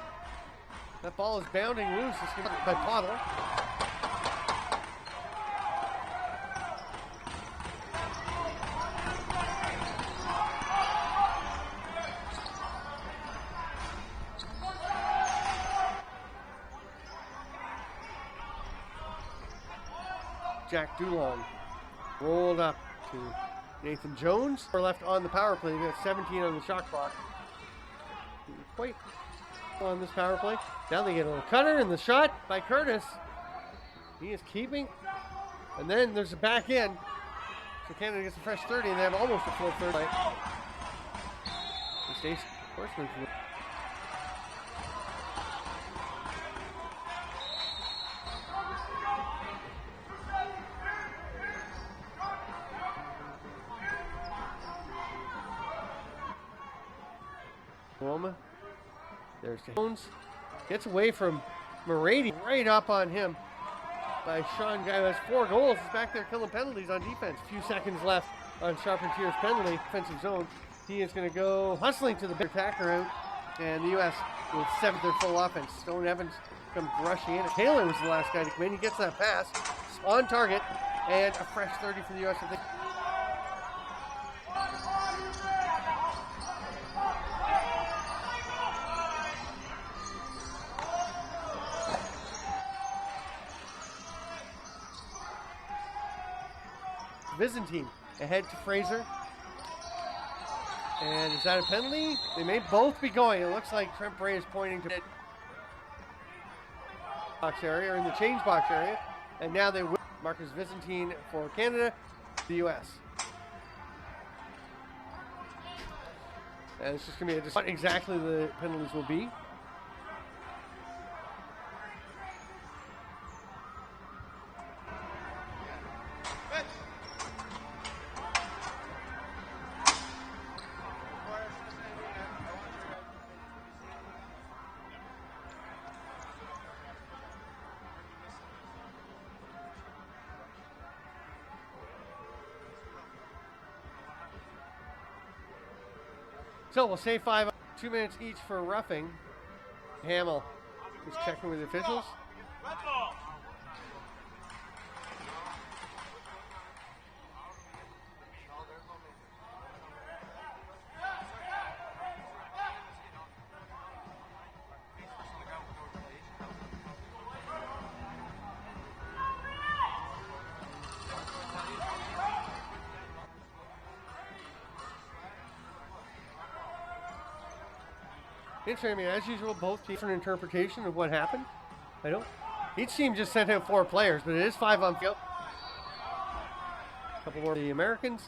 that ball is bounding loose. It's going to be by Potter. Jack Dulong rolled up to Nathan Jones. We're left on the power play. We got 17 on the shot clock. Quite on this power play. Now they get a little cutter and the shot by Curtis. He is keeping. And then there's a back end. So Canada gets a fresh 30 and they have almost a full 30. Stacy Horseman. There's Jones. Gets away from Morady, right up on him by Sean Guy, who has 4 goals. He's back there killing penalties on defense. A few seconds left on Charpentier's penalty, defensive zone. He is going to go hustling to the big attacker out, and the U.S. will 7th their full offense. Stone Evans comes rushing in. Taylor was the last guy to come in. He gets that pass on target, and a fresh 30 for the U.S. Byzantine ahead to Fraser. And is that a penalty? They may both be going. It looks like Trent Bray is pointing to the box area, or in the change box area. And now they will. Marcus Byzantine for Canada, the U.S. And it's just going to be just what exactly the penalties will be. So we'll say 5, 2 minutes each for roughing. Hamill just checking with the officials. Red ball. Interesting. I mean, as usual, both different interpretation of what happened. I don't. Each team just sent out 4 players, but it is 5 on field. A couple more for the Americans.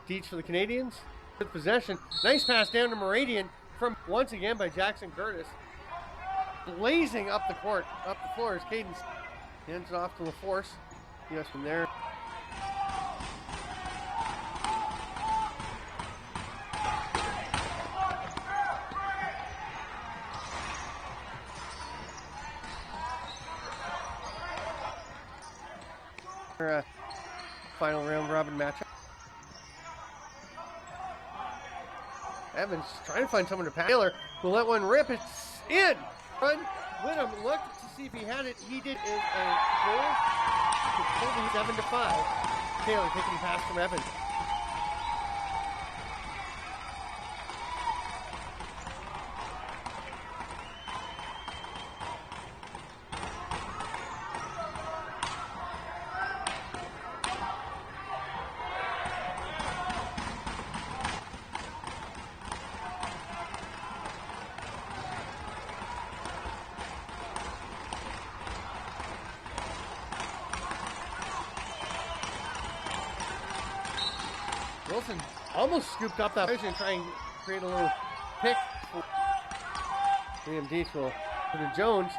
Deech for the Canadians. With possession. Nice pass down to Meridian from once again by Jackson Curtis. Blazing up the court, up the floor is Cadence. Hands it off to LaForce. Yes, from there. Final round robin matchup. Evans trying to find someone to pass. Taylor will let one rip. It's in. Run. Whittam looked to see if he had it. He did. Is a goal to pull the 7-5. Taylor taking the pass from Evans. Wilson almost scooped up that position, trying to create a little pick. Liam Deech will put to Jones.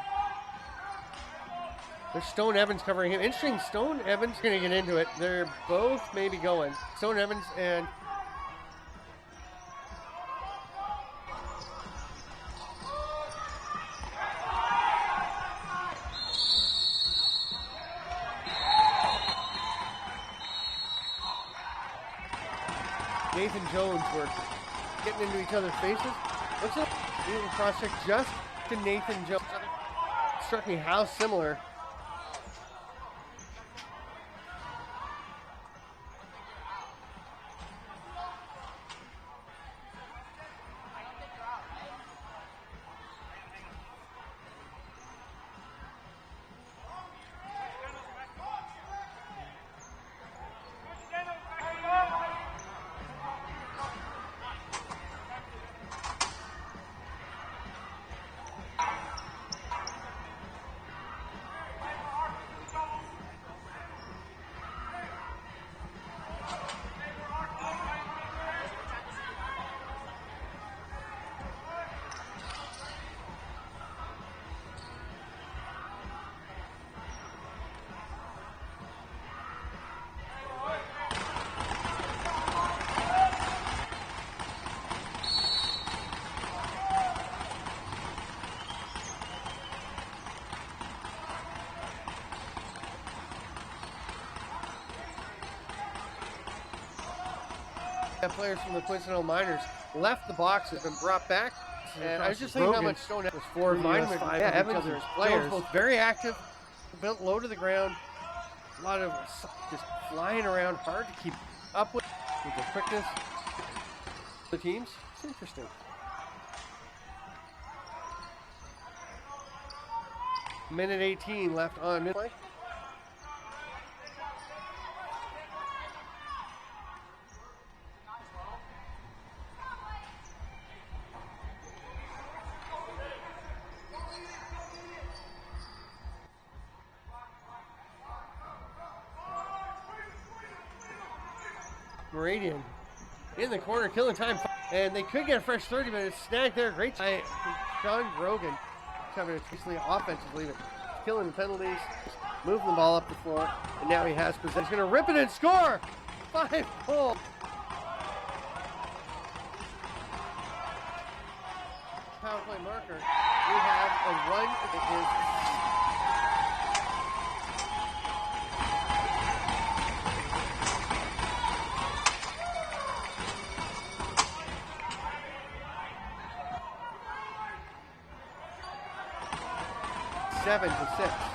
There's Stone Evans covering him. Interesting, Stone Evans going to get into it. They're both maybe going. Stone Evans and Nathan Jones were getting into each other's faces. Looks like a cross check just to Nathan Jones. Struck me how similar. Players from the Quincennes Miners left the box, have been brought back, and I was just thinking how much Stone Evans for Miners. Yeah, Evans and players both very active, built low to the ground, a lot of just flying around, hard to keep up with the quickness of the teams. It's interesting. Minute 18 left on midplay. Meridian in the corner, killing time, and they could get a fresh 30 minutes. Snagged there, great by Sean Grogan. He's having a basically offensively, but killing the penalties, moving the ball up the floor, and now he has possession. He's going to rip it and score! 5 goals. Power play marker. We have a run that is. 27-6.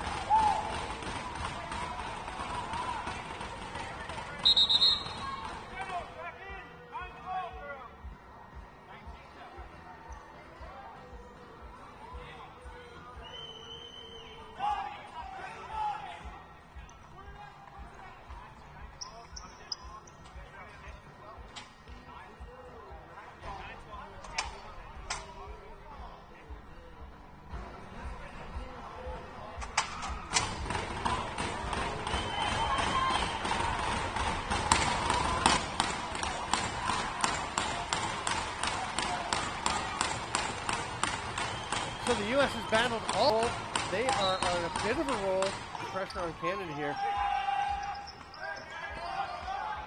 So the U.S. has battled all. They are on a bit of a roll. Pressure on Canada here.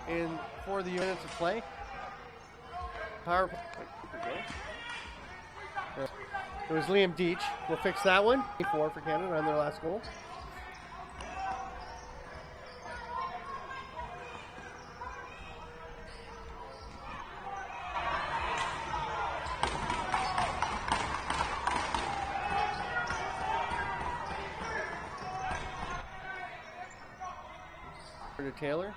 And for the minutes of play. Power play. It was Liam Deach. We'll fix that one. 4 for Canada on their last goal. To Taylor.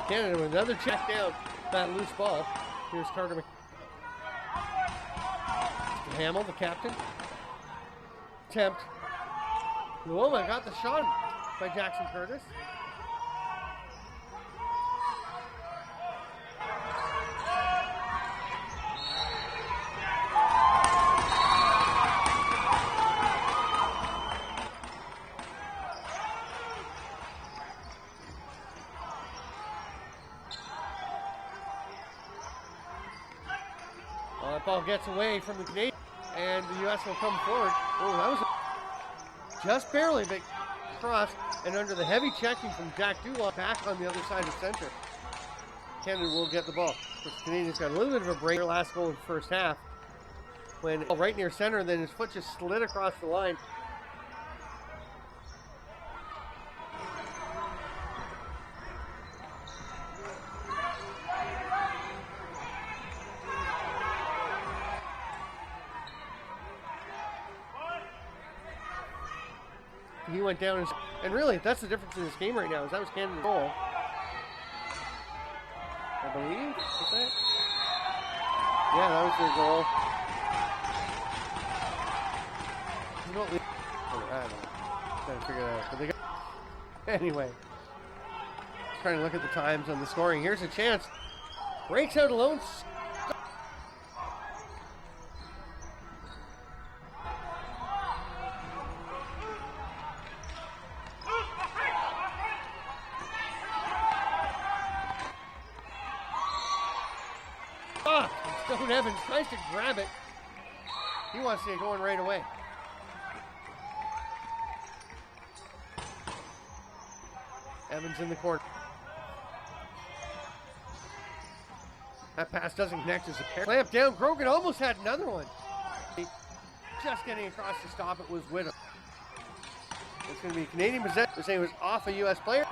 Canada with another check down that loose ball. Here's Carter Hamill, the captain. Attempt. Luoma got the shot by Jackson Curtis. That ball gets away from the Canadians, and the U.S. will come forward. Oh, that was just barely, but cross, and under the heavy checking from Jack Duloc, back on the other side of center. Canada will get the ball. The Canadians got a little bit of a break. Their last goal in the first half, when right near center, then his foot just slid across the line. He went down, and really, that's the difference in this game right now, is that was Canada's goal. I believe, is that? Yeah, that was their goal. You don't leave. I don't know. Trying to figure that out. But they got, anyway, trying to look at the times on the scoring. Here's a chance. Breaks out alone. Stone Evans tries to grab it. He wants to get going right away. Evans in the corner. That pass doesn't connect as a pair. Clamp down. Grogan almost had another one. Just getting across to stop it was Whittam. It's going to be Canadian possession. They're saying it was off a U.S. player.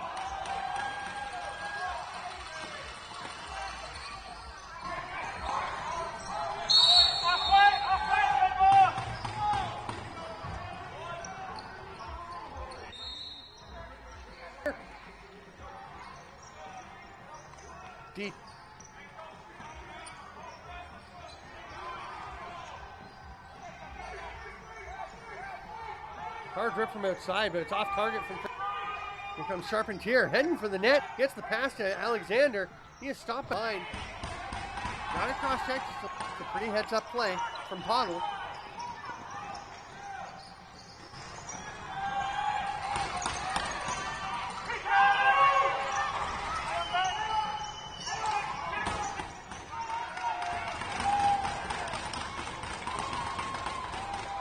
Deep. Hard rip from outside, but it's off target from. Here comes Charpentier, heading for the net, gets the pass to Alexander. He is stopped behind. Got a cross check. It's a pretty heads up play from Pottle.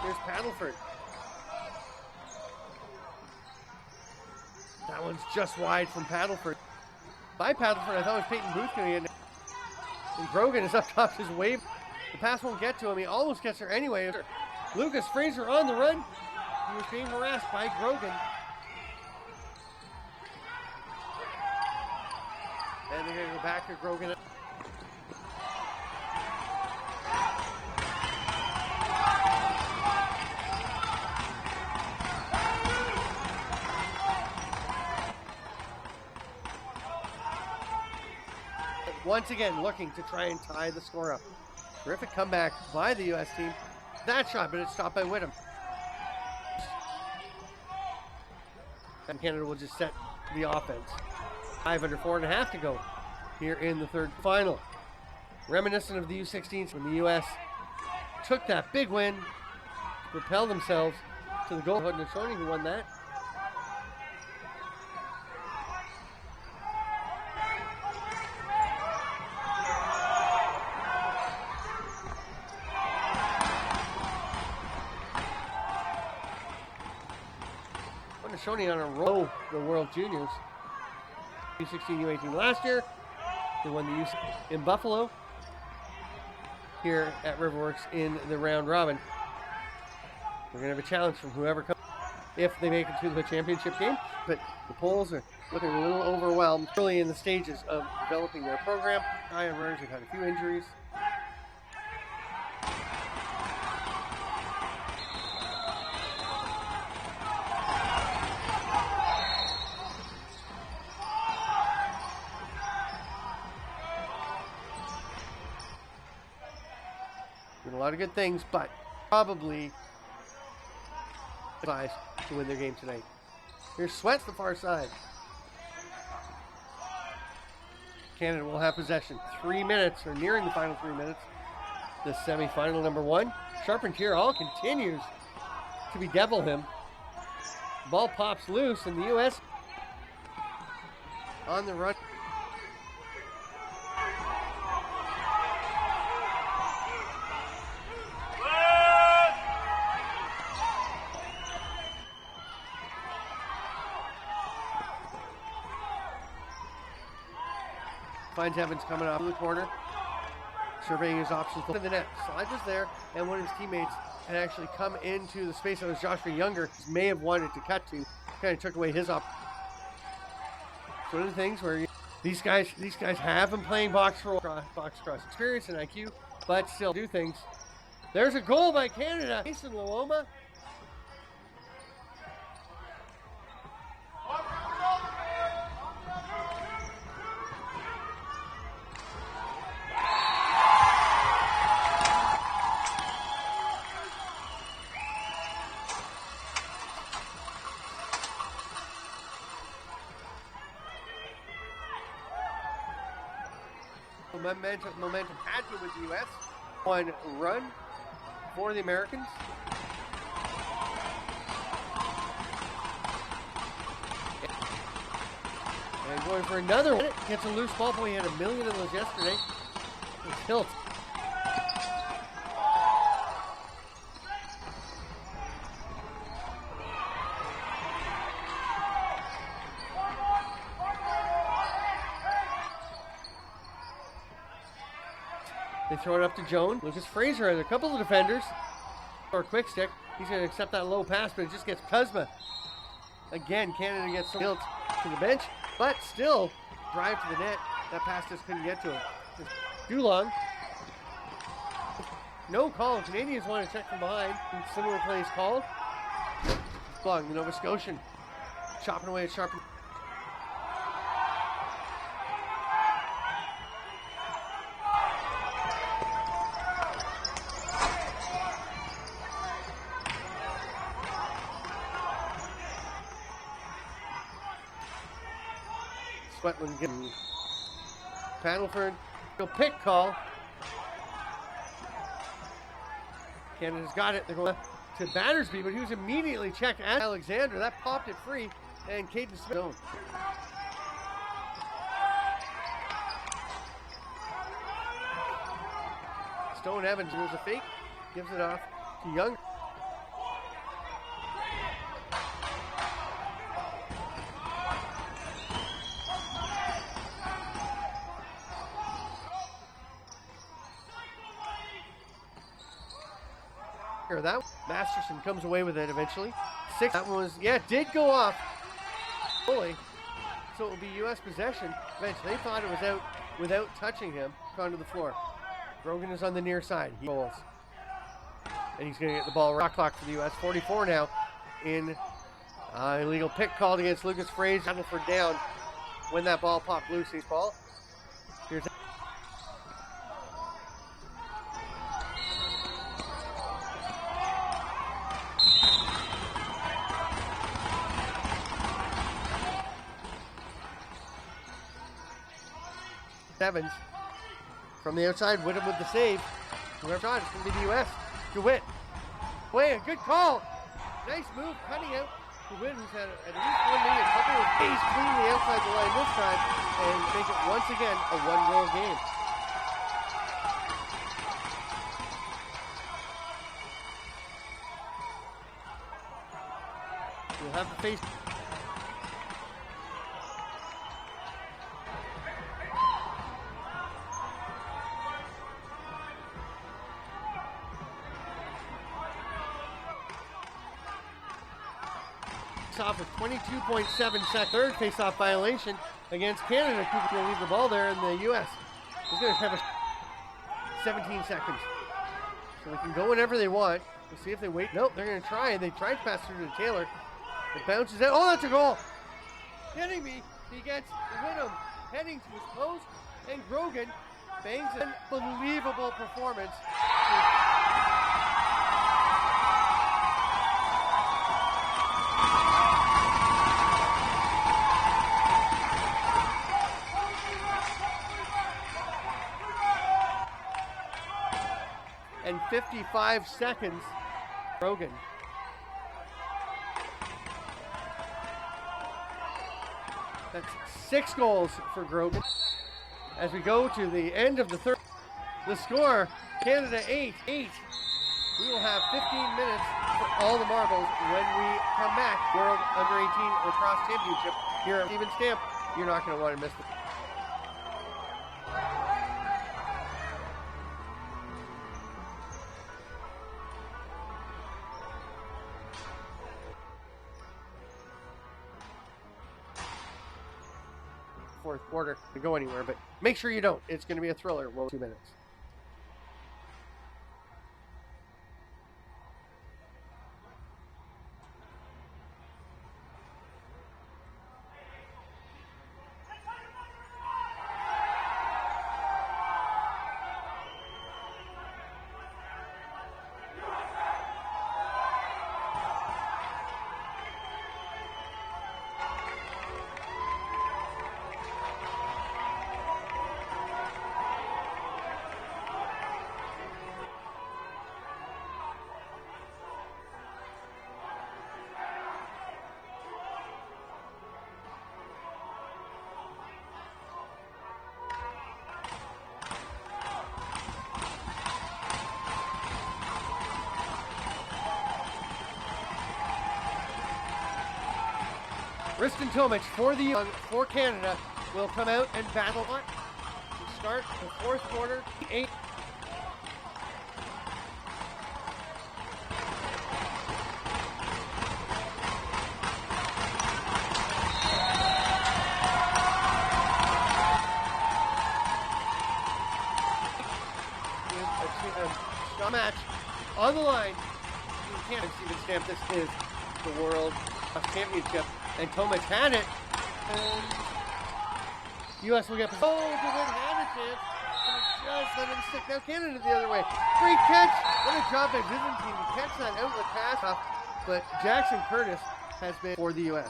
Here's Paddleford. That one's just wide from Paddleford. By Paddleford, I thought it was Peyton Booth going to get it. And Grogan is up top his wave. The pass won't get to him. He almost gets her anyway. Lucas Fraser on the run. He was being harassed by Grogan. And they're going to go back to Grogan. once again looking to try and tie the score up. Terrific comeback by the U.S. team. That shot, but it's stopped by Whittam. And Canada will just set the offense. 5 under 4.5 to go here in the third final. Reminiscent of the U16s when the U.S. took that big win to propel themselves to the goal. Haudenosaunee who won that. Haudenosaunee on a roll the World Juniors. U16, U18 last year. They won the U in Buffalo. Here at RiverWorks in the round robin. We're going to have a challenge from whoever comes if they make it to the championship game. But the Poles are looking a little overwhelmed early in the stages of developing their program. Iron Runners have had a few injuries. A lot of good things, but probably advised to win their game tonight. Here's Sweats the far side. Canada will have possession. 3 minutes, or nearing the final 3 minutes. The semi-final number 1. Charpentier all continues to bedevil him. Ball pops loose, and the U.S. on the run. Finds Evans coming up in the corner, surveying his options. In the net, Slide was there, and one of his teammates had actually come into the space that was Joshua Younger. May have wanted to cut to, kind of took away his up. It's one of the things where these guys have been playing box cross experience and IQ, but still do things. There's a goal by Canada. Jason Luoma. Momentum had to with the U.S. One run for the Americans. And going for another one. Gets a loose ball. Boy, he had a million of those yesterday. It's Hilt. They throw it up to Joan. Lucas Fraser has a couple of defenders. Or a quick stick. He's going to accept that low pass, but it just gets Kuzma. Again, Canada gets Hilt to the bench, but still drive to the net. That pass just couldn't get to him. Dulong. No call. Canadians want to check from behind. Similar plays called. Blong, the Nova Scotian. Chopping away at Sharpen. Sweatland getting Paddleford. Pick call. Canada's got it. They're going to Battersby, but he was immediately checked at Alexander. That popped it free, and Caden Stone. Stone Evans does a fake, gives it off to Young. That Masterson comes away with it eventually. 6. That one was, yeah, it did go off fully. So it will be U.S. possession. Eventually, they thought it was out without touching him. Onto the floor. Grogan is on the near side. He bowls. And he's going to get the ball. Rock clock for the U.S. 44 now in illegal pick called against Lucas Fraser. Paddleford down when that ball popped loose. His ball. Here's sevens. From the outside, Whittam with the save. Whoever shot, it's going to be the U.S. DeWitt. Boy, a good call. Nice move, cutting out DeWitt, who's had at least one minute, a couple of days cleanly outside the line this time, and make it once again a one-goal game. We'll have the face. Off with 22.7 seconds. Third face-off violation against Canada. Cooper's going to leave the ball there, and the U.S. is going to have 17 seconds. So they can go whenever they want. We'll see if they wait. Nope, they're going to try, and they tried to pass through to Taylor. It bounces out. Oh, that's a goal! Hitting me. He gets Whittam heading to his post, and Grogan bangs an unbelievable performance. And 55 seconds, Grogan. That's 6 goals for Grogan. As we go to the end of the third, the score, Canada 8. We will have 15 minutes for all the marbles when we come back. World Under-18 Lacrosse Championship here at Stephen Stamp. You're not going to want to miss it. Fourth quarter to go anywhere, but make sure you don't. It's going to be a thriller. Well, 2 minutes. Riston Tomic for Canada will come out and battle on to start the fourth quarter. 8. A match on the line. You can't even stamp this is the World Championship. And Tomic had it. And U.S. will get. Oh, DeWitt had a chance. And it just let him stick. Now Canada the other way. Great catch. What a job by Byzantine to catch that outlet pass off. But Jackson Curtis has been for the U.S.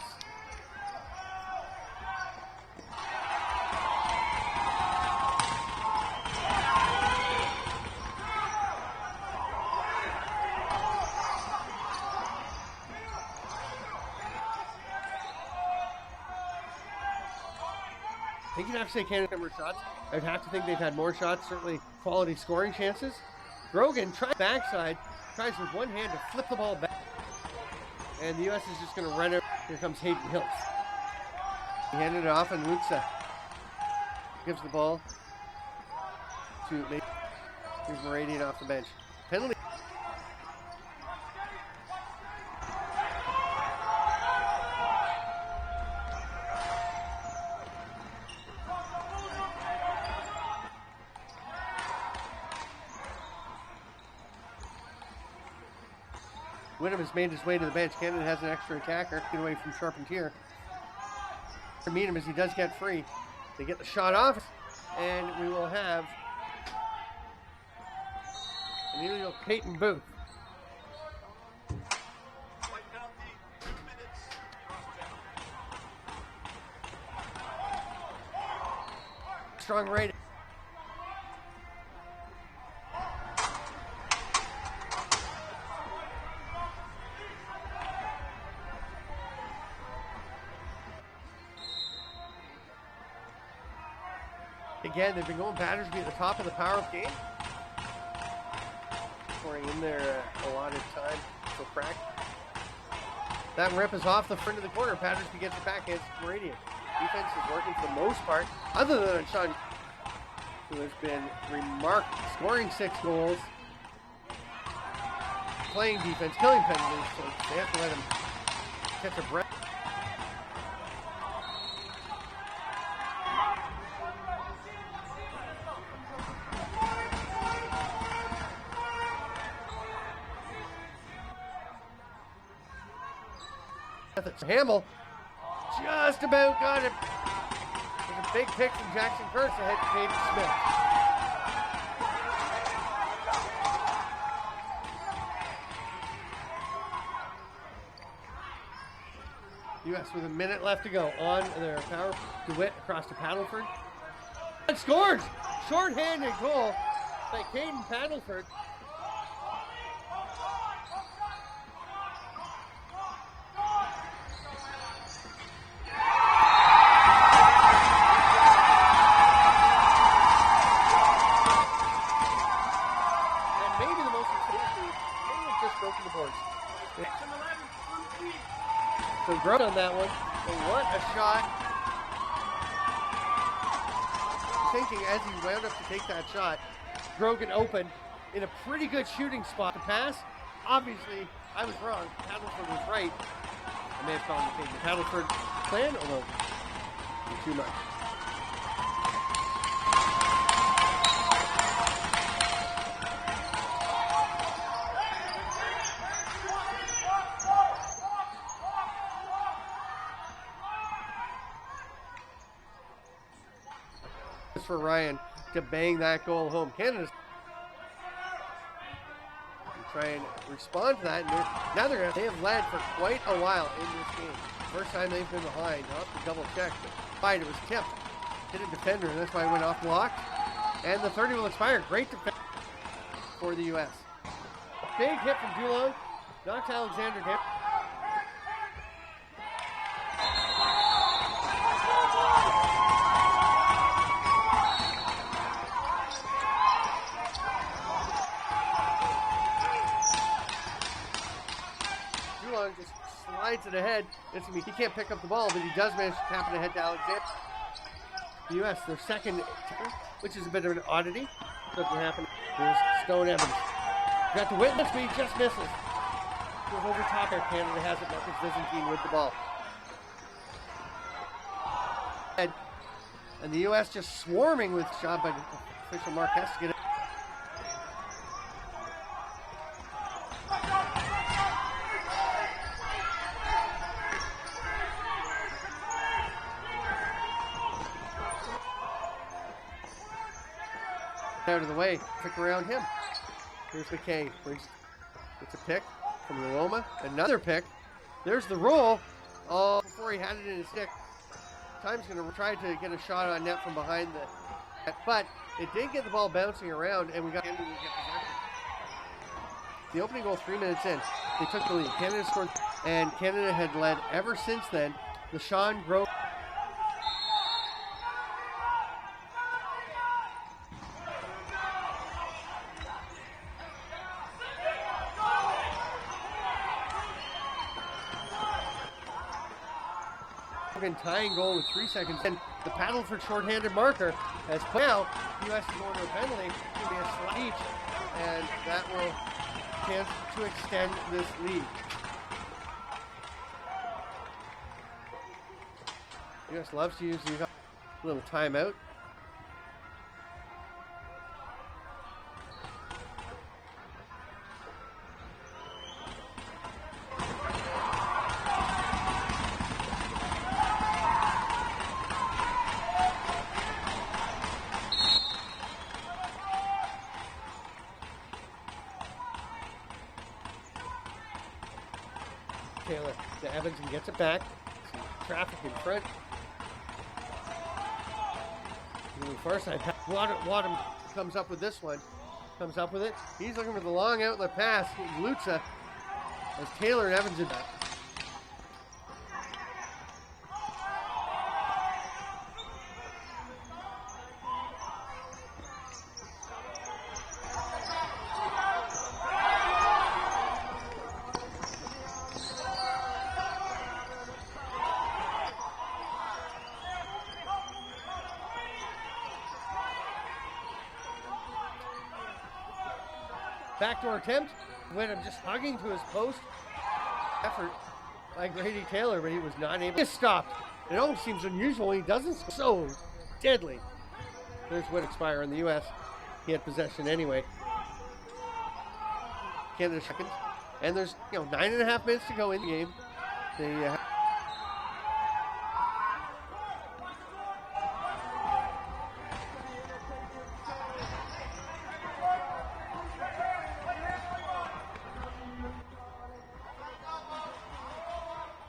I think you'd have to say Canada number of shots. I'd have to think they've had more shots, certainly quality scoring chances. Grogan tries backside, tries with one hand to flip the ball back. And the U.S. is just going to run out. Here comes Hayden Hiltz. He handed it off, and Lutza gives the ball to maybe. Here's Moradian off the bench. Penalty. Whittam has made his way to the bench. Canada has an extra attacker. Get away from Charpentier. Meet him as he does get free. They get the shot off, and we will have an illegal Peyton Booth. Strong rating. Again, they've been going Battersby at the top of the power-up game. Scoring in their allotted time for practice. That rip is off the front of the corner. Battersby gets it back against Meridian. Defense is working for the most part, other than Sean, who has been remarkable, scoring 6 goals, playing defense, killing penalties, so they have to let him catch a breath. Hamill just about got it. There's a big pick from Jackson Kurtz ahead to David Smith. U.S. with a minute left to go on their power. DeWitt across to Paddleford. And scores! Short-handed goal by Caden Paddleford. So Grote on that one. And what a shot. Thinking as he wound up to take that shot, Grogan open in a pretty good shooting spot to pass. Obviously, I was wrong. Paddleford was right. I may have called the Paddleford plan, although too much. For Ryan to bang that goal home. Canada's try and respond to that. And they have led for quite a while in this game. First time they've been behind. I'll have to double check. But it was tipped. Hit a defender, and that's why it went off block. And the 30 will expire. Great defense for the U.S. Big hit from Dulong. Knocks Alexander down. Just slides it ahead. He can't pick up the ball, but he does manage to tap it ahead to Alexander. The U.S., their second, which is a bit of an oddity. Doesn't happen. Here's Stone Evans. Got to witness, but he just misses. Goes over top there. Canada has it. Marcus Byzantine with the ball. And the U.S. just swarming with shot by official Marquez to get it. Out of the way, pick around him. Here's McKay. It's a pick from Loma. Another pick. There's the roll. Oh, before he had it in his stick. Time's going to try to get a shot on net from behind the. But it did get the ball bouncing around, and we got Canada to get possession. The opening goal 3 minutes in. They took the lead. Canada scored, and Canada had led ever since then. The Sean Grove. Tying goal with 3 seconds, and the Paddleford shorthanded marker has put out. U.S. is going to a penalty. It's going to be a slot each, and that will chance to extend this lead. U.S. loves to use these little timeout. Taylor to Evans and gets it back. Traffic in front. Moving far side. Wadham comes up with this one. Comes up with it. He's looking for the long outlet pass. Lutza as Taylor and Evans in back. backdoor attempt. Wyndham just hugging to his post. Effort by Grady Taylor, but he was not able to stop. It almost seems unusual when he doesn't. So deadly. There's what expire in the U.S. He had possession anyway. Canada seconds. And there's 9.5 minutes to go in the game. They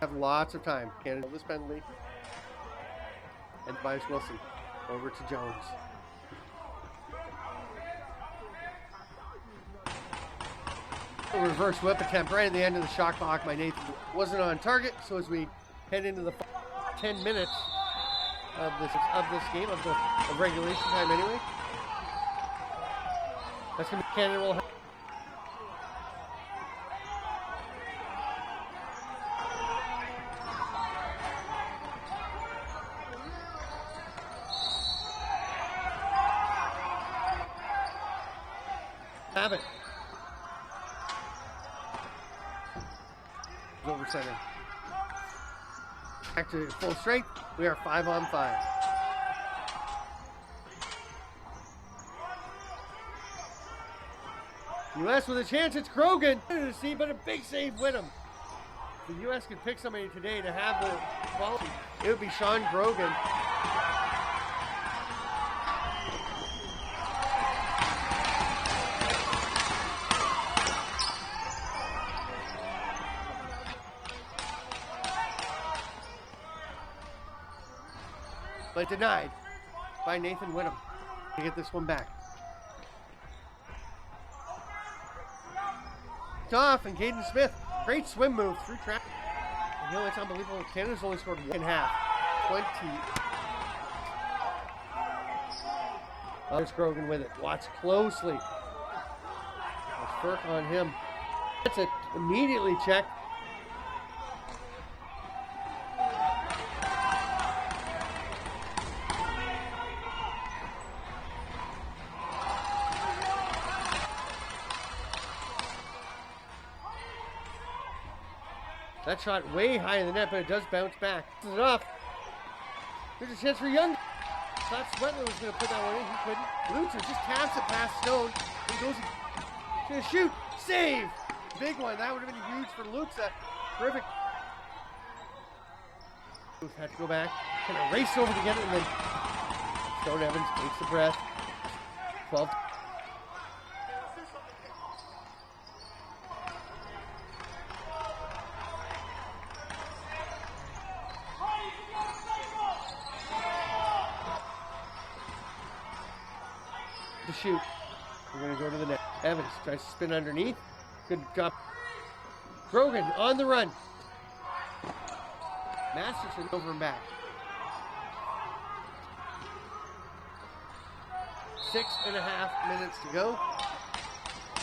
have lots of time. Canada this penalty. And Tobias Wilson over to Jones. A reverse whip attempt right at the end of the shot clock by Nathan wasn't on target. So as we head into the 10 minutes of this game of regulation time anyway, that's gonna be Canada will have it. Over center. Back to full strength. We are 5-on-5. U.S. with a chance. It's Grogan to see, but a big save with him. If the U.S. could pick somebody today to have the quality, it would be Sean Grogan. But denied by Nathan Whittam to get this one back. It's off, and Caden Smith, great swim move through traffic. It's unbelievable. Canada's only scored 1.5. 20. There's Grogan with it. Watch closely. There's Firk on him. That's it. Immediately checked. That shot way high in the net, but it does bounce back. This is off. There's a chance for Young. Thought Sweatler was going to put that one in. He couldn't. Lutzer just taps it past Stone. He goes to shoot. Save. Big one. That would have been huge for Lutzer. Terrific. Had to go back. Kind of race over to get it, and then Stone Evans takes a breath. 12. To shoot. We're going to go to the net. Evans tries to spin underneath. Good job. Grogan on the run. Masterson over and back. 6.5 minutes to go.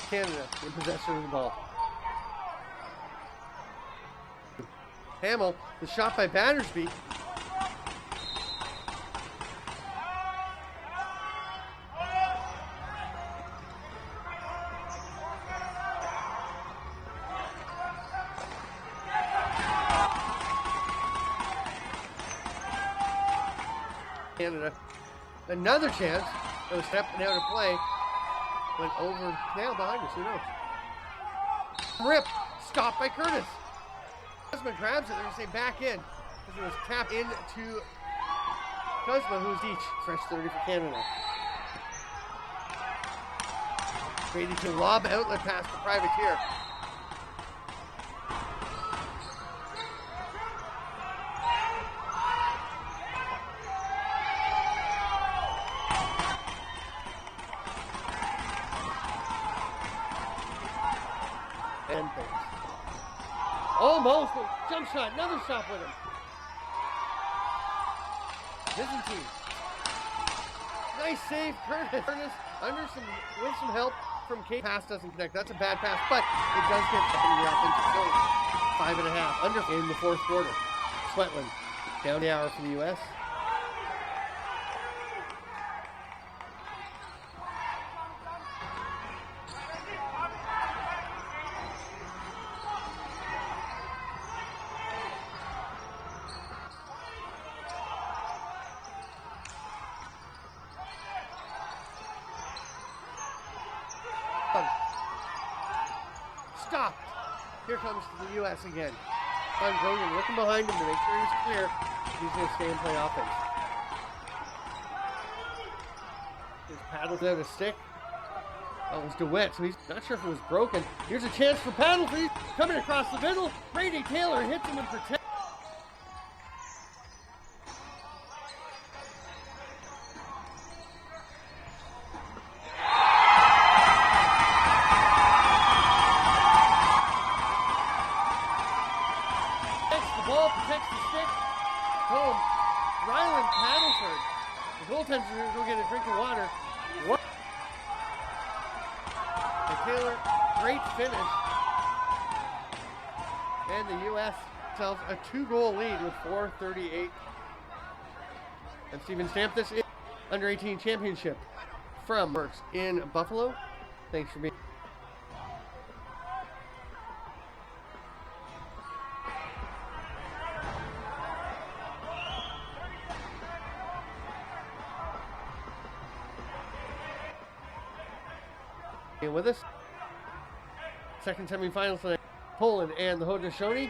Canada in possession of the ball. Hamill, the shot by Battersby. Canada, another chance. It was stepping out of play. Went over, now behind us, who knows? Rip, stopped by Curtis. Kuzma grabs it, they're going to say back in. Because it was tapped into Kuzma, who's each. Fresh 30 for Canada. Brady to lob outlet pass to Privateer. Almost a jump shot, another shot with him. Byzantine. Nice save, Curtis. With some help from Kate. Pass doesn't connect. That's a bad pass, but it does get up in the offensive zone. 5.5 under in the fourth quarter. Sweatland down the hour for the U.S. Here comes the U.S. again. Von Grogan looking behind him to make sure he's clear. He's going to stay and play offense. His paddle there to stick. That was DeWitt, so he's not sure if it was broken. Here's a chance for paddle feed. Coming across the middle. Brady Taylor hits him in for 10. Ball protects the stick. Home. Ryland Paddleford. The goaltender's going to go get a drink of water. And Taylor, great finish. And the U.S. sells a 2-goal lead with 4:38. And Stephen Stamp, this is Under 18 Championship from Works in Buffalo. Thanks for being. With us. Second semifinals tonight, Poland and the Haudenosaunee.